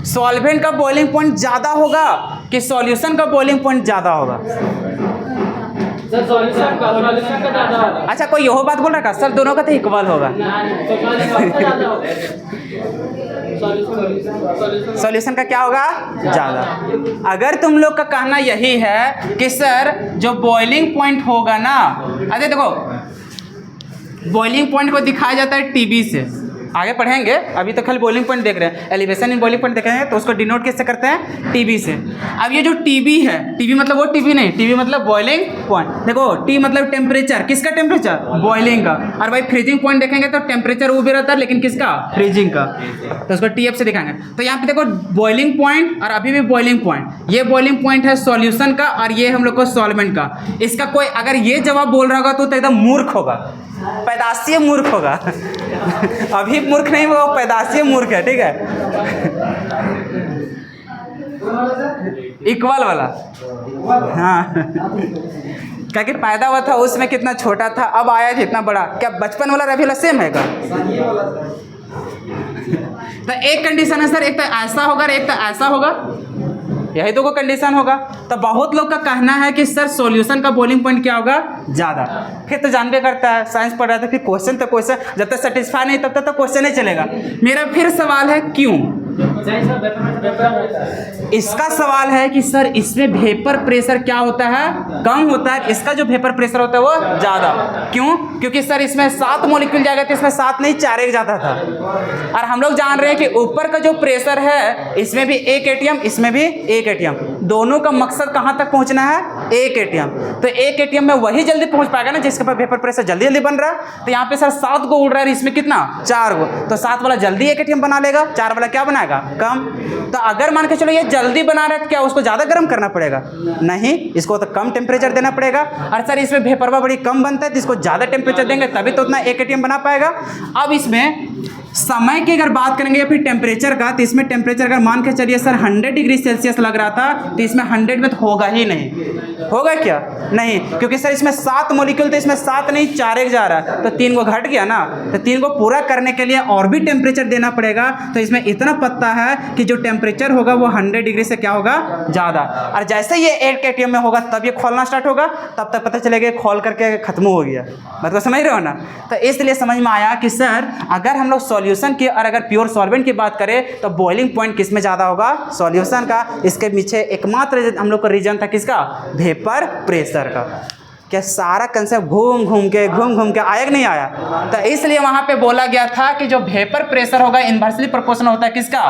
सॉल्वेंट का बॉइलिंग पॉइंट ज़्यादा होगा कि सॉल्यूशन का बॉइलिंग पॉइंट ज़्यादा होगा, सर सॉल्यूशन का ज़्यादा होगा। अच्छा कोई यहो बात बोल रहा है सर दोनों का तो इक्वल होगा, सॉल्यूशन का क्या होगा ज़्यादा। अगर तुम लोग का कहना यही है कि सर जो बॉइलिंग पॉइंट होगा ना, अरे देखो बॉइलिंग पॉइंट को दिखाया जाता है टीबी से, आगे पढ़ेंगे, अभी तो खाली बॉइलिंग पॉइंट देख रहे हैं। एलिवेशन इन बॉइलिंग पॉइंट देख रहे हैं तो उसको डिनोट किससे करते हैं? टीबी से। अब ये जो टीबी है, टीबी मतलब वो टीबी नहीं, टीबी मतलब बॉइलिंग पॉइंट। देखो टी मतलब टेम्परेचर, किसका टेम्परेचर? बॉइलिंग का। और भाई फ्रीजिंग पॉइंट देखेंगे तो टेम्परेचर वो भी रहता है, लेकिन किसका? फ्रीजिंग का। तो उसको टीएफ से दिखाएंगे। तो यहाँ पे देखो बॉइलिंग पॉइंट और अभी भी बॉइलिंग पॉइंट। ये बॉइलिंग पॉइंट है सॉल्यूशन का और ये हम लोग को सॉल्वेंट का। इसका कोई अगर ये जवाब बोल रहा होगा तो एकदम मूर्ख होगा, पैदाशी मूर्ख होगा। अभी मूर्ख नहीं, वो पैदाशी मूर्ख है, ठीक है। इक्वल वाला, हाँ। क्या कि पैदा हुआ था उसमें कितना छोटा था, अब आया कितना बड़ा। क्या बचपन वाला अभी वाला सेम है क्या? तो एक कंडीशन है सर, एक तो ऐसा होगा और एक तो ऐसा होगा, यही तो को कंडीशन होगा। तो बहुत लोग का कहना है कि सर सॉल्यूशन का बॉइलिंग पॉइंट क्या होगा? ज़्यादा। फिर तो जानबे करता है, साइंस पढ़ रहा था, फिर क्वेश्चन तो क्वेश्चन, जब तक सेटिस्फाई नहीं तब तक तो क्वेश्चन नहीं चलेगा। मेरा फिर सवाल है क्यों? इसका सवाल है कि सर इसमें वेपर प्रेशर क्या होता है? कम होता है। इसका जो वेपर प्रेशर होता है वो ज़्यादा। क्यों? क्योंकि सर इसमें 7 मॉलिक्यूल जाएगा तो इसमें 7 नहीं 4 एक जाता था। और हम लोग जान रहे हैं कि ऊपर का जो प्रेशर है इसमें भी 1 एटीएम, इसमें भी 1 एटीएम, दोनों का मकसद कहाँ तक पहुँचना है? 1 एटीएम। तो 1 एटीएम में वही जल्दी पहुँच पाएगा ना जिसके पास वेपर प्रेशर जल्दी जल्दी बन रहा है। तो यहाँ पे सर 7 को उड़ रहा है, इसमें कितना? 4 को। तो 7 वाला जल्दी 1 एटीएम बना लेगा, 4 वाला क्या बनाएगा? कम। तो अगर मान के चलो ये जल्दी बना रहा है तो क्या उसको ज़्यादा गर्म करना पड़ेगा? नहीं, इसको तो कम टेम्परेचर देना पड़ेगा। और सर इसमें वेपरवा बड़ी कम बनता है तो इसको ज़्यादा टेम्परेचर देंगे तभी तो उतना 1 एटीएम बना पाएगा। अब इसमें समय की अगर बात करेंगे या फिर टेम्परेचर का, तो इसमें टेम्परेचर अगर मान के चलिए सर 100 डिग्री सेल्सियस लग रहा था तो इसमें 100 में तो होगा ही नहीं। होगा क्या? नहीं, क्योंकि सर इसमें 7 मॉलिक्यूल तो इसमें 7 नहीं 4 एक जा रहा है, तो 3 को घट गया ना। तो 3 को पूरा करने के लिए और भी टेम्परेचर देना पड़ेगा। तो इसमें इतना पता है कि जो टेम्परेचर होगा वो 100 डिग्री से क्या होगा? ज़्यादा। और जैसे ये 1 एटीएम में होगा तब ये खोलना स्टार्ट होगा, तब तक पता चलेगा खोल करके खत्म हो गया। मतलब समझ रहे हो ना? तो इसलिए समझ में आया कि सर अगर हम लोग सॉल्यूशन की और अगर प्योर सॉल्वेंट की बात करें तो बॉइलिंग पॉइंट किस में ज़्यादा होगा? सॉल्यूशन का। इसके पीछे एकमात्र हम लोग का रीजन था किसका? वेपर प्रेशर का। क्या सारा कंसेप्ट घूम घूम के आया कि नहीं आया? तो इसलिए वहाँ पे बोला गया था कि जो वेपर प्रेशर होगा इन्वर्सली प्रोपोर्शनल होता है किसका?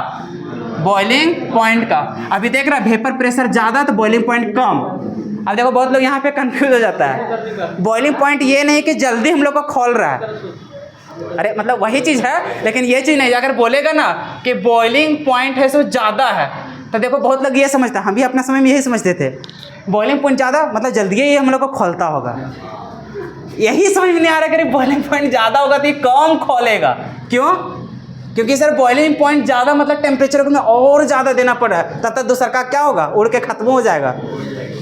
बॉइलिंग पॉइंट का। अभी देख रहा है वेपर प्रेशर ज़्यादा तो बॉइलिंग पॉइंट कम। अब देखो बहुत लोग यहाँ पे कंफ्यूज हो जाता है। बॉइलिंग पॉइंट ये नहीं कि जल्दी हम लोग को खोल रहा है, अरे मतलब वही चीज़ है, लेकिन ये चीज़ नहीं। अगर बोलेगा ना कि बॉइलिंग पॉइंट है सो ज़्यादा है, तो देखो बहुत लोग ये समझते हैं, हम भी अपने समय में यही समझते थे, बॉइलिंग पॉइंट ज़्यादा मतलब जल्दी ही हम लोग को खोलता होगा। यही समझ में नहीं आ रहा कि बॉइलिंग पॉइंट ज़्यादा होगा तो ये कम खोलेगा। क्यों? क्योंकि सर बॉइलिंग पॉइंट ज़्यादा मतलब टेम्परेचर को और ज़्यादा देना पड़ा है, तब तक दूसरा का क्या होगा? उड़ के खत्म हो जाएगा।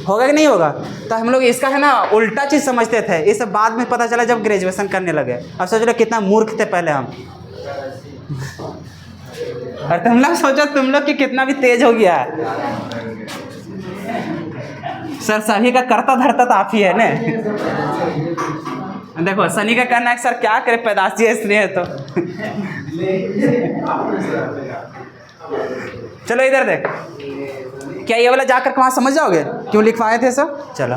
होगा कि नहीं होगा? तो हम लोग इसका है ना उल्टा चीज़ समझते थे, ये सब बाद में पता चला जब ग्रेजुएशन करने लगे। अब सोच लो कितना मूर्ख थे पहले हम। और तुम लोग सोचो तुम लोग कि कितना भी तेज हो गया है। सर सभी का करता धरता तो आप ही है ना। देखो सनी का कहना है सर क्या करे पैदाशी है इसलिए तो। चलो इधर देख, क्या ये वाला जाकर वहाँ समझ जाओगे क्यों लिखवाए थे सब? चलो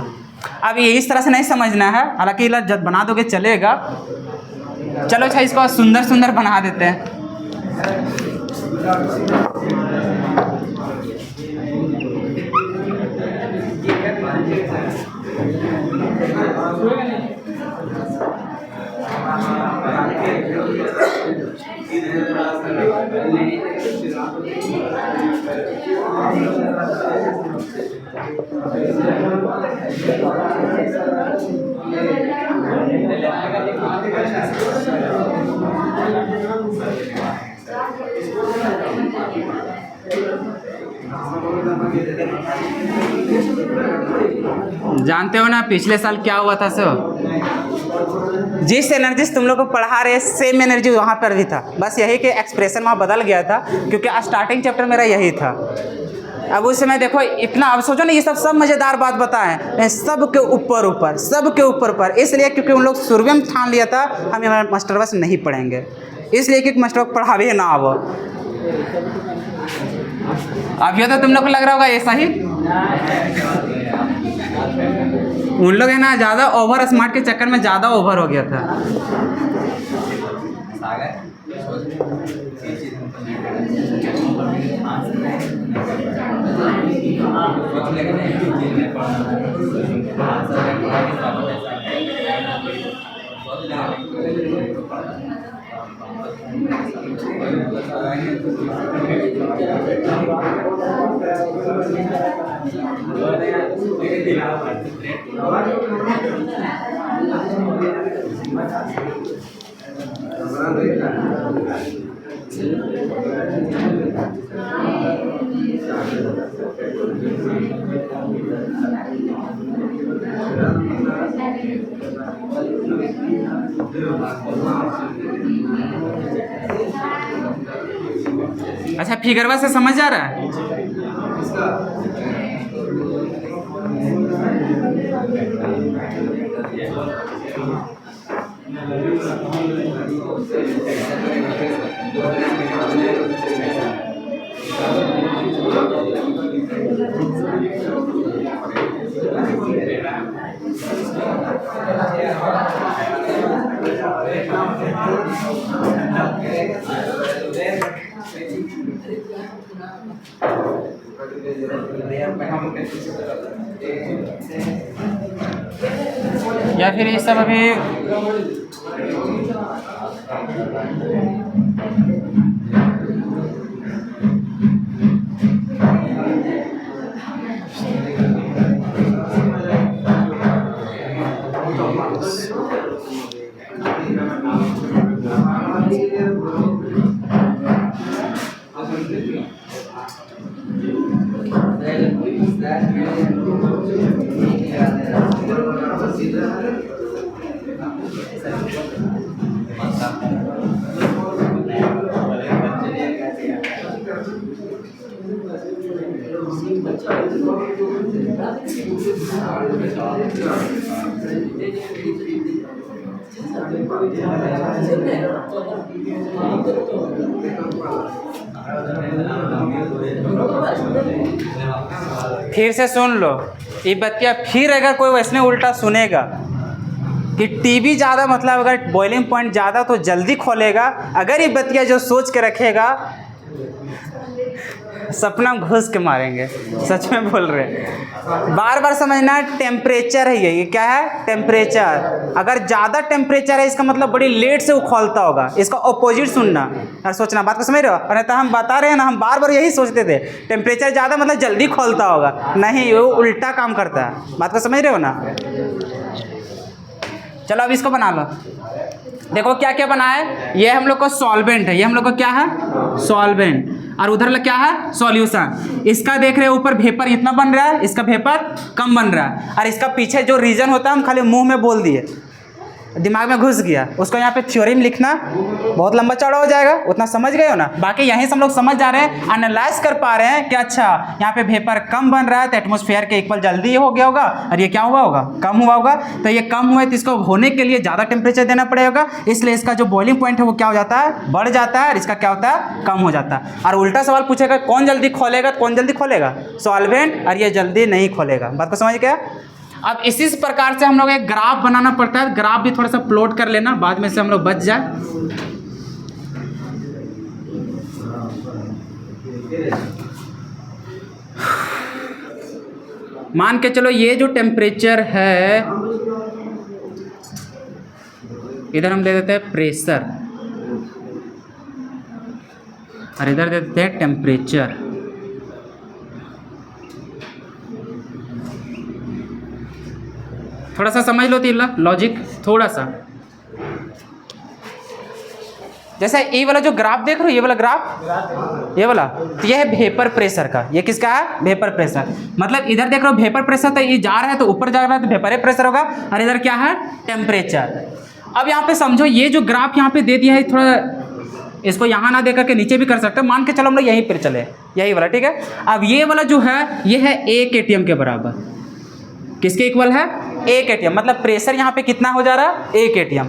अब ये इस तरह से नहीं समझना है, हालांकि जब बना दोगे चलेगा। चलो अच्छा इसको सुंदर सुंदर बना देते हैं। जानते हो ना पिछले साल क्या हुआ था सर? जिस एनर्जी से तुम लोग को पढ़ा रहे सेम एनर्जी वहाँ पर भी था, बस यही कि एक्सप्रेशन वहाँ बदल गया था, क्योंकि स्टार्टिंग चैप्टर मेरा यही था। अब उस समय देखो इतना, अब सोचो ना ये सब मज़ेदार बात बताएं, सब के ऊपर इसलिए क्योंकि उन लोग शुरू में ठान लिया था हम हमारे मास्टर बस नहीं पढ़ेंगे, इसलिए कि मास्टर पढ़ावे ना अब ये तो तुम लोग को लग रहा होगा ये सही। उन लोग है ना ज़्यादा ओवर स्मार्ट के चक्कर में ज़्यादा ओवर हो गया था। अच्छा, फिगरवा से समझ आ रहा है? या फिर ये सब अभी फिर से सुन लो ये बतिया। फिर अगर कोई वैसने उल्टा सुनेगा कि टीवी ज़्यादा मतलब अगर बॉइलिंग पॉइंट ज़्यादा तो जल्दी खोलेगा, अगर ये बतिया जो सोच के रखेगा सपना घुस के मारेंगे। सच में बोल रहे हैं। बार बार समझना टेम्परेचर है ये क्या है? टेम्परेचर। अगर ज़्यादा टेम्परेचर है इसका मतलब बड़ी लेट से वो खोलता होगा। इसका ऑपोजिट सुनना और सोचना। बात को समझ रहे हो? और नहीं तो हम बता रहे हैं ना, हम बार बार यही सोचते थे टेम्परेचर ज़्यादा मतलब जल्दी खोलता होगा। नहीं, वो उल्टा काम करता है। बात को समझ रहे हो ना? चलो अब इसको बना लो। देखो क्या क्या बना है। ये हम लोग को सॉल्वेंट है। ये हम लोग को क्या है? सॉल्वेंट। और उधर क्या है? सॉल्यूशन। इसका देख रहे हो ऊपर वेपर इतना बन रहा है, इसका वेपर कम बन रहा है। और इसका पीछे जो रीजन होता है हम खाली मुंह में बोल दिए, दिमाग में घुस गया। उसको यहाँ पे थ्योरी में लिखना बहुत लंबा चौड़ा हो जाएगा। उतना समझ गए हो ना? बाकी यहीं से हम लोग समझ जा रहे हैं, एनालाइज कर पा रहे हैं कि अच्छा यहाँ पे वेपर कम बन रहा है तो एटमॉस्फेयर के इक्वल जल्दी हो गया होगा, और ये क्या हुआ होगा? कम हुआ होगा। तो ये कम हुआ है तो इसको होने के लिए ज़्यादा टेम्परेचर देना पड़ेगा, इसलिए इसका जो बॉइलिंग पॉइंट है वो क्या हो जाता है? बढ़ जाता है। और इसका क्या होता है? कम हो जाता है। और उल्टा सवाल पूछेगा कौन जल्दी खोलेगा? तो कौन जल्दी खोलेगा? सॉल्वेंट। और ये जल्दी नहीं खोलेगा। बात को समझ गया? अब इसी प्रकार से हम लोग एक ग्राफ बनाना पड़ता है। ग्राफ भी थोड़ा सा प्लॉट कर लेना, बाद में से हम लोग बच जाए। मान के चलो ये जो टेम्परेचर है, इधर हम दे देते हैं प्रेशर और इधर दे देते हैं टेम्परेचर। थोड़ा सा समझ लो तीला लॉजिक थोड़ा सा। जैसे ये वाला जो ग्राफ देख रहे हो, ये वाला ग्राफ, ये वाला, तो ये है वेपर प्रेशर का। ये किसका है? Vapour pressure. मतलब इधर देख रहे हो वेपर प्रेशर, तो ये जा रहा है तो ऊपर जा रहा है तो वेपर प्रेशर होगा। और इधर क्या है? टेम्परेचर। अब यहाँ पे समझो ये जो ग्राफ यहाँ पे दे दिया है, थोड़ा इसको यहाँ ना दे करके नीचे भी कर सकते हैं। मान के चलो हम लोग यहीं पर चले, यही वाला, ठीक है। अब ये वाला जो है ये है 1 ATM के बराबर। किसके इक्वल है? 1 ATM। मतलब प्रेशर यहाँ पे कितना हो जा रहा है? 1 ATM।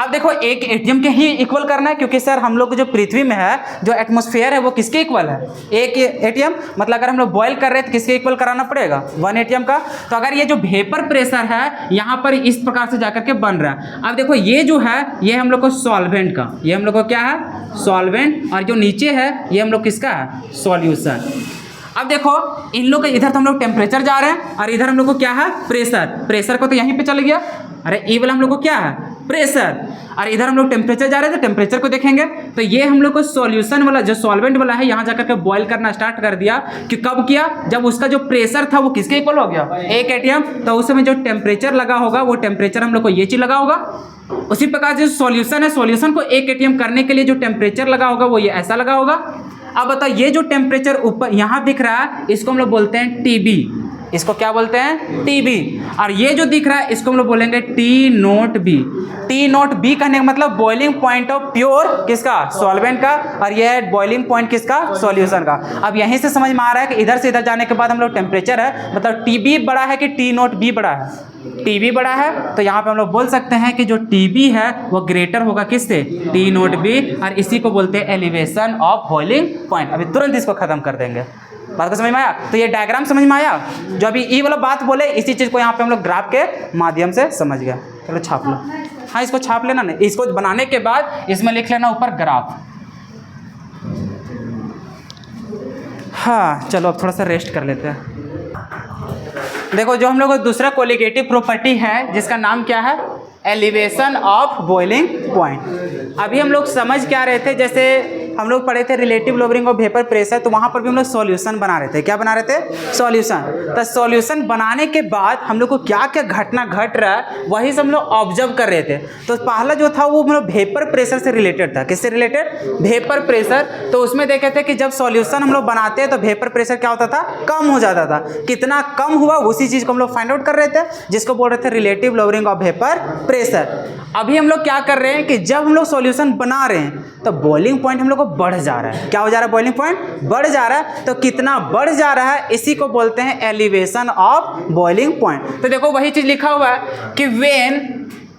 अब देखो एक एटीएम के ही इक्वल करना है, क्योंकि सर हम लोग जो पृथ्वी में है जो एटमॉस्फेयर है वो किसके इक्वल है, एक एटीएम। मतलब अगर हम लोग बॉयल कर रहे हैं तो किसके इक्वल कराना पड़ेगा, 1 एटीएम का। तो अगर ये जो वेपर प्रेशर है यहाँ पर इस प्रकार से जाकर के बन रहा है। अब देखो ये जो है ये हम लोग को सॉल्वेंट का, ये हम लोग को क्या है सॉल्वेंट, और जो नीचे है ये हम लोग किसका है सॉल्यूशन। अब देखो इन लोग इधर तो हम लोग टेम्परेचर जा रहे हैं और इधर हम लोग को क्या है प्रेशर, प्रेशर को तो यहीं पे चल गया, अरे ई वाला हम लोग को क्या है प्रेशर, और इधर हम लोग टेम्परेचर जा रहे थे टेम्परेचर को देखेंगे तो ये हम लोग को सॉल्यूशन वाला जो सॉल्वेंट वाला है यहाँ जाकर के बॉयल करना स्टार्ट कर दिया। कि कब किया, जब उसका जो प्रेशर था वो किसके इक्वल हो गया, 1 एटीएम। तो उस समय जो टेम्परेचर लगा होगा वो टेम्परेचर हम लोग को ये चीज लगा होगा। उसी प्रकार जो सॉल्यूशन है, सॉल्यूशन को 1 एटीएम करने के लिए जो टेम्परेचर लगा होगा वो ये ऐसा लगा होगा। अब बताओ ये जो टेम्परेचर ऊपर यहाँ दिख रहा है इसको हम लोग बोलते हैं टीबी, इसको क्या बोलते हैं टीबी। और ये जो दिख रहा है इसको हम लोग बोलेंगे T naught B. T naught B कहने का मतलब बॉइलिंग पॉइंट ऑफ प्योर किसका सॉल्वेंट का, और ये है बॉइलिंग पॉइंट किसका सॉल्यूशन का। अब यहीं से समझ में आ रहा है कि इधर से इधर जाने के बाद हम लोग टेम्परेचर है मतलब टीबी बड़ा है कि टी नोट बी बड़ा है, टीबी बड़ा है। तो यहाँ पे हम लोग बोल सकते हैं कि जो टीबी है वो ग्रेटर होगा किससे, टी नोट बी, और इसी को बोलते हैं एलिवेशन ऑफ बॉइलिंग पॉइंट। अभी तुरंत इसको खत्म कर देंगे, बात को समझ में आया। तो ये डायग्राम समझ में आया, जो अभी ई वाला बात बोले इसी चीज को यहाँ पे हम लोग ग्राफ के माध्यम से समझ गए। चलो छाप लो, हाँ इसको छाप लेना ना, इसको बनाने के बाद इसमें लिख लेना ऊपर ग्राफ। हाँ चलो अब थोड़ा सा रेस्ट कर लेते हैं। देखो जो हम लोग को दूसरा कोलिगेटिव प्रॉपर्टी है जिसका नाम क्या है एलिवेशन ऑफ बॉइलिंग पॉइंट। अभी हम लोग समझ क्या रहे थे, जैसे हम लोग पढ़े थे relative lowering of vapour pressure, तो वहाँ पर भी हम लोग सॉल्यूशन बना रहे थे। क्या बना रहे थे सॉल्यूशन। तो सॉल्यूशन बनाने के बाद हम लोग को क्या क्या घटना घट रहा है वही से हम लोग ऑब्जर्व कर रहे थे। तो पहला जो था वो मतलब वेपर प्रेशर से रिलेटेड था। किससे रिलेटेड, वेपर प्रेशर। तो उसमें देखे थे कि जब सॉल्यूशन हम लोग बनाते हैं तो वेपर प्रेशर क्या होता था कम हो जाता था। कितना कम हुआ उसी चीज़ को हम लोग फाइंड आउट कर रहे थे, जिसको बोल रहे थे relative lowering of vapour pressure. अभी हम लोग क्या कर रहे हैं कि जब हम लोग सॉल्यूशन बना रहे हैं तो बॉइलिंग पॉइंट हम लोग को बढ़ जा रहा है। क्या हो जा रहा है, बॉइलिंग पॉइंट बढ़ जा रहा है। तो कितना बढ़ जा रहा है इसी को बोलते हैं एलिवेशन ऑफ बॉइलिंग पॉइंट। तो देखो वही चीज लिखा हुआ है कि व्हेन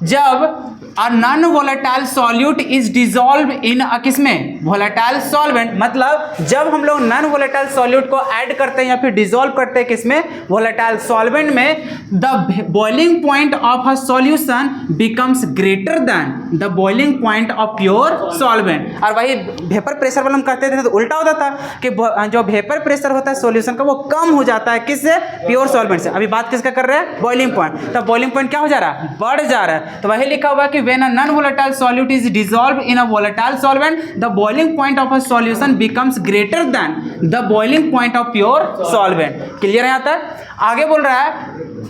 जब a non volatile solute is dissolved in a किसमें volatile solvent, मतलब जब हम लोग नॉन वोलेटाइल सॉल्यूट को ऐड करते हैं या फिर डिसॉल्व करते हैं किसमें वोलेटाइल सॉल्वेंट में, the boiling point of a solution becomes greater than the boiling point of pure solvent. और वही वेपर प्रेशर वाला हम करते थे तो उल्टा होता था कि जो वेपर प्रेशर होता है सॉल्यूशन का वो कम हो जाता है किससे, प्योर सॉल्वेंट से। अभी बात किसका कर रहे हैं, बॉइलिंग पॉइंट। तो बॉइलिंग पॉइंट क्या हो जा रहा है, बढ़ जा रहा है। तो वही लिखा हुआ कि when a non-volatile solute is dissolved in a volatile solvent, the boiling point of a solution becomes greater than the boiling point of pure solvent। Clear है यहाँ तक। आगे बोल रहा है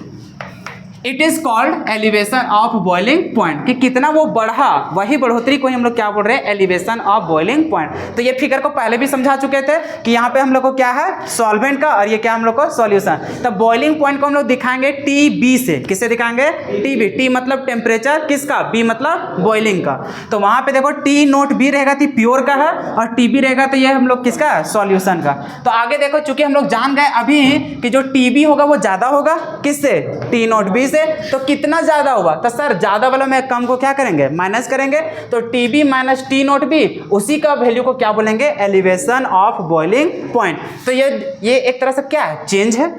it is called elevation of boiling point, कि कितना वो बढ़ा वही बढ़ोतरी को हम लोग क्या बोल रहे हैं एलिवेशन ऑफ बॉइलिंग पॉइंट। तो ये फिगर को पहले भी समझा चुके थे कि यहाँ पे हम लोग को क्या है सॉल्वेंट का और ये क्या हम लोग को सॉल्यूशन। तो बॉइलिंग पॉइंट को हम लोग दिखाएंगे टी बी से। किससे दिखाएंगे, टी बी। टी मतलब टेम्परेचर किसका, बी मतलब बॉइलिंग का। तो वहाँ पे देखो टी नोट बी रहेगा तो प्योर का है और टी बी रहेगा तो ये हम लोग किसका है सॉल्यूशन का। तो आगे देखो चूंकि हम लोग जान गए अभी कि जो टी बी होगा वो ज्यादा होगा किससे, टी नोट बी से। तो कितना ज्यादा होगा, तो सर ज्यादा वाला में कम को क्या करेंगे माइनस करेंगे। तो T B minus T naught B उसी का वैल्यू को क्या बोलेंगे एलिवेशन ऑफ बॉइलिंग पॉइंट। तो ये एक तरह से क्या है चेंज है,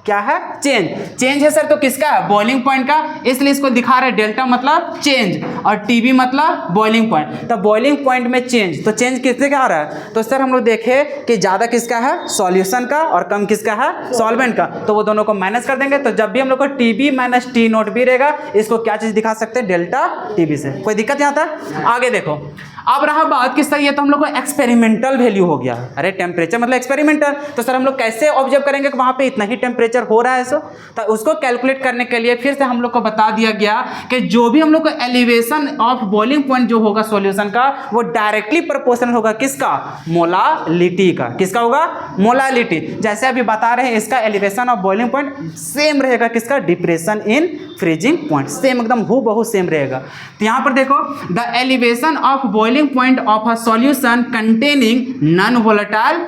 क्या है चेंज। चेंज है सर तो किसका है बॉइलिंग पॉइंट का, इसलिए इसको दिखा रहे डेल्टा मतलब चेंज और टीबी मतलब बॉइलिंग पॉइंट। तो बॉइलिंग पॉइंट में चेंज, तो चेंज किससे क्या आ रहा है, तो सर हम लोग देखे कि ज्यादा किसका है सॉल्यूशन का और कम किसका है सॉल्वेंट का। तो वो दोनों को माइनस कर देंगे। तो जब भी हम लोग को TB minus T naught B रहेगा इसको क्या चीज दिखा सकते हैं डेल्टा टीबी से। कोई दिक्कत यहाँ तक। आगे देखो अब रहा बात किस तरह, ये तो हम लोग को एक्सपेरिमेंटल वैल्यू हो गया। अरे टेम्परेचर मतलब एक्सपेरिमेंटल, तो सर हम लोग कैसे ऑब्जर्व करेंगे कि वहाँ पे इतना ही टेम्परेचर हो रहा है। सो तो उसको कैलकुलेट करने के लिए फिर से हम लोग को बता दिया गया कि जो भी हम लोग को एलिवेशन ऑफ बॉइलिंग पॉइंट जो होगा सॉल्यूशन का वो डायरेक्टली प्रोपोर्शनल होगा किसका, मोलालिटी का। किसका होगा, मोलालिटी। जैसे अभी बता रहे हैं इसका elevation of boiling point same रहेगा किसका, depression in freezing point, same एकदम हूबहू सेम रहेगा। तो यहाँ पर देखो the elevation of boiling point of a solution containing non-volatile,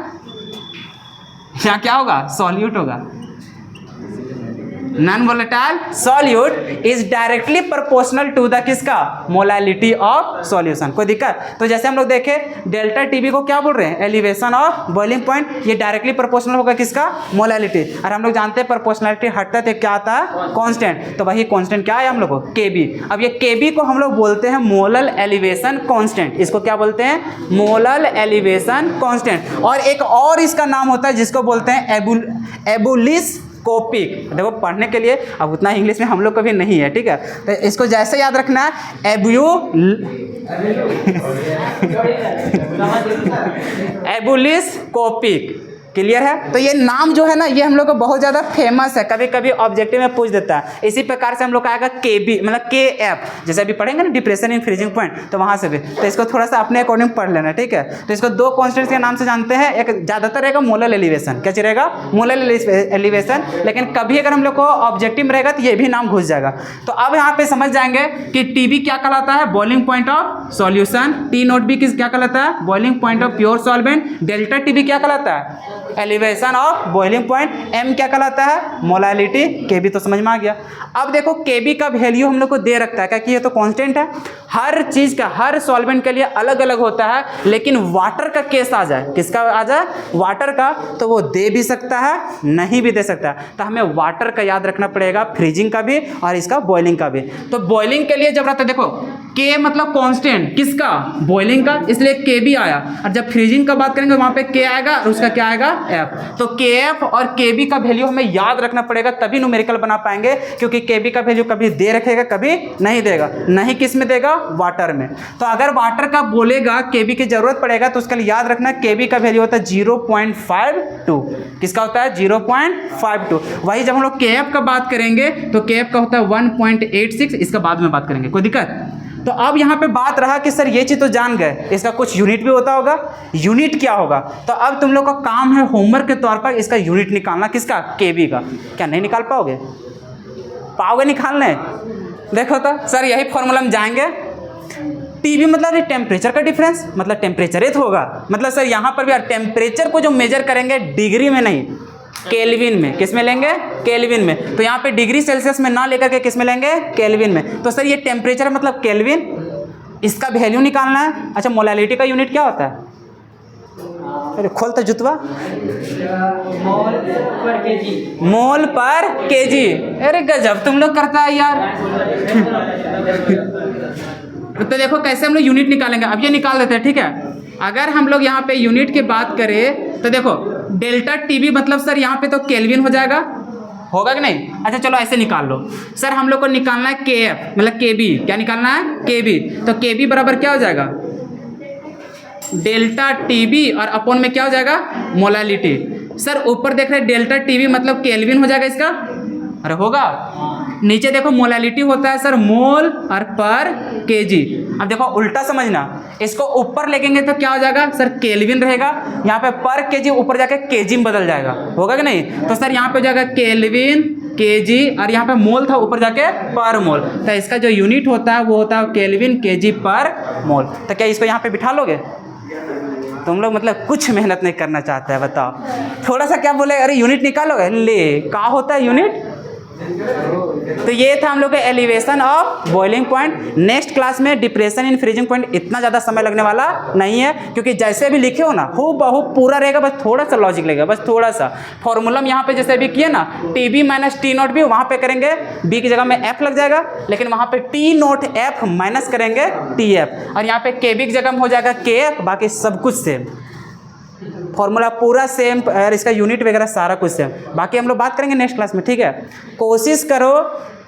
यहाँ क्या होगा सॉल्यूट होगा, non volatile solute is directly proportional to the किसका मोलालिटी ऑफ सॉल्यूशन। कोई दिक्कत? तो जैसे हम लोग देखे डेल्टा टीबी को क्या बोल रहे हैं, एलिवेशन ऑफ बॉइलिंग पॉइंट, ये डायरेक्टली प्रोपोर्शनल होगा किसका, मोलालिटी। और हम लोग जानते हैं प्रोपोर्शनलिटी हटता है क्या आता है, कांस्टेंट। तो वही कांस्टेंट क्या है हम लोग को, केबी। अब ये केबी को हम लोग बोलते हैं मोलल एलिवेशन कांस्टेंट, इसको क्या बोलते हैं, मोलल एलिवेशन कांस्टेंट। और एक और इसका नाम होता है जिसको बोलते हैं एबुलिस्कोपिक। देखो पढ़ने के लिए अब उतना इंग्लिश में हम लोग को भी नहीं है, ठीक है, तो इसको जैसे याद रखना है, एबुलिस्कोपिक। क्लियर है? तो ये नाम जो है ना, ये हम लोग को बहुत ज़्यादा फेमस है, कभी कभी ऑब्जेक्टिव में पूछ देता है। इसी प्रकार से हम लोग का आएगा केबी, मतलब के एफ, जैसे अभी पढ़ेंगे ना डिप्रेशन इन फ्रीजिंग पॉइंट, तो वहाँ से भी, तो इसको थोड़ा सा अपने अकॉर्डिंग पढ़ लेना, ठीक है। तो इसको दो कॉन्स्टेंट्स के नाम से जानते हैं, एक ज़्यादातर रहेगा मोलल एलिवेशन, क्या रहेगा, मोलल एलिवेशन, लेकिन कभी अगर हम लोग को ऑब्जेक्टिव में रहेगा तो ये भी नाम घुस जाएगा। तो अब यहाँ पे समझ जाएंगे कि टीबी क्या कहलाता है, boiling point of solution, T naught B क्या कहलाता है, boiling point of pure solvent, delta TB क्या कहलाता है, elevation of boiling point, M क्या कहलाता है, मोलालिटी, केबी तो समझ में आ गया। अब देखो केबी का वैल्यू हम लोग को दे रखता है, क्या कि ये तो कांस्टेंट है, हर चीज का हर सॉल्वेंट के लिए अलग अलग होता है, लेकिन वाटर का केस आ जाए, किसका आ जाए, वाटर का, तो वो दे भी सकता है नहीं भी दे सकता है। तो हमें वाटर का याद रखना पड़ेगा, फ्रीजिंग का भी और इसका बॉइलिंग का भी। तो बॉइलिंग के लिए जब रहता है, देखो के मतलब कांस्टेंट किसका, बॉइलिंग का, इसलिए के भी आया। और जब फ्रीजिंग का बात करेंगे वहां पे के आएगा और उसका क्या आएगा, एफ। तो के एफ और के बी का वैल्यू हमें याद रखना पड़ेगा, तभी न्यूमेरिकल बना पाएंगे, क्योंकि के बी का वैल्यू कभी दे रखेगा कभी नहीं देगा, नहीं किस में देगा, वाटर में। तो अगर वाटर का बोलेगा के बी की जरूरत पड़ेगा तो उसके लिए याद रखना के बी का वैल्यू होता है 0.52, किसका होता है 0.52। वही जब हम लोग के एफ का बात करेंगे तो के एफ का होता है 1.86, इसका बाद में बात करेंगे, कोई दिक्कत? तो अब यहाँ पे बात रहा कि सर ये चीज़ तो जान गए, इसका कुछ यूनिट भी होता होगा, यूनिट क्या होगा? तो अब तुम लोग का काम है होमवर्क के तौर पर इसका यूनिट निकालना, किसका, केबी का। क्या नहीं निकाल पाओगे? पाओगे निकालने? देखो तो सर यही फॉर्मूला में जाएंगे, टीबी मतलब टेम्परेचर का डिफरेंस, मतलब टेम्परेचर ही तो होगा, मतलब सर यहाँ पर भी टेम्परेचर को जो मेजर करेंगे डिग्री में नहीं, केल्विन में, किस में लेंगे, केल्विन में। तो यहाँ पे डिग्री सेल्सियस में ना लेकर के किस में लेंगे, केल्विन में। तो सर ये टेम्परेचर मतलब केल्विन, इसका वैल्यू निकालना है। अच्छा मोलालिटी का यूनिट क्या होता है, अरे खोल तो जुतवा, मोल पर केजी। अरे गजब तुम लोग करता है यार। तो देखो कैसे हम लोग यूनिट निकालेंगे, अब ये निकाल देते हैं, ठीक है। अगर हम लोग यहाँ पे यूनिट की बात करें तो देखो डेल्टा टीबी मतलब सर यहाँ पे तो केल्विन हो जाएगा, होगा कि नहीं? अच्छा चलो ऐसे निकाल लो, सर हम लोग को निकालना है के एफ मतलब के बी, क्या निकालना है, के बी। तो के बी बराबर क्या हो जाएगा, डेल्टा टीबी और अपॉन में क्या हो जाएगा, मोलालिटी। सर ऊपर देख रहे हैं डेल्टा टीबी मतलब केल्विन हो जाएगा इसका, अरे होगा। नीचे देखो मोलालिटी होता है सर मोल और पर केजी। अब देखो उल्टा समझना, इसको ऊपर लेंगे तो क्या हो जाएगा सर, केल्विन रहेगा, यहाँ पे पर केजी ऊपर जाके केजी में बदल जाएगा, होगा कि नहीं? तो सर यहाँ पे हो जाएगा केल्विन केजी और यहाँ पे मोल था ऊपर जाके पर मोल, तो इसका जो यूनिट होता है वो होता है केल्विन केजी पर मोल। तो क्या इसको यहाँ पे बिठा लोगे? तुम लोग मतलब कुछ मेहनत नहीं करना चाहते हैं, बताओ। थोड़ा सा क्या बोले, अरे यूनिट निकालोगे, ले क्या होता है यूनिट। तो ये था हम लोग का elevation of boiling point. Next class में डिप्रेशन इन फ्रीजिंग पॉइंट, इतना ज़्यादा समय लगने वाला नहीं है, क्योंकि जैसे भी लिखे हो ना हूबहू पूरा रहेगा, बस थोड़ा सा लॉजिक लगेगा, बस थोड़ा सा। फॉर्मूला में यहाँ पे जैसे भी किए ना, T B minus T naught B, वहाँ पे करेंगे बी की जगह में एफ लग जाएगा, लेकिन वहाँ पे टी नोट एफ माइनस करेंगे टी एफ, और यहाँ पे के बी की जगह में हो जाएगा के एफ, बाकी सब कुछ सेम, फॉर्मूला पूरा सेम और इसका यूनिट वगैरह सारा कुछ सेम। बाकी हम लोग बात करेंगे नेक्स्ट क्लास में, ठीक है। कोशिश करो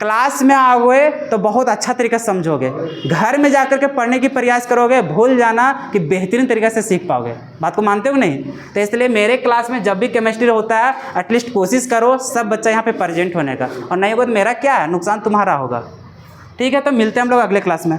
क्लास में आओगे तो बहुत अच्छा तरीका समझोगे, घर में जाकर के पढ़ने की प्रयास करोगे, भूल जाना कि बेहतरीन तरीके से सीख पाओगे। बात को मानते हो नहीं? तो इसलिए मेरे क्लास में जब भी केमिस्ट्री होता है एटलीस्ट कोशिश करो सब बच्चा यहाँ पे प्रेजेंट होने का, और नहीं होगा तो मेरा क्या है, नुकसान तुम्हारा होगा। ठीक है, तो मिलते हैं हम लोग अगले क्लास में।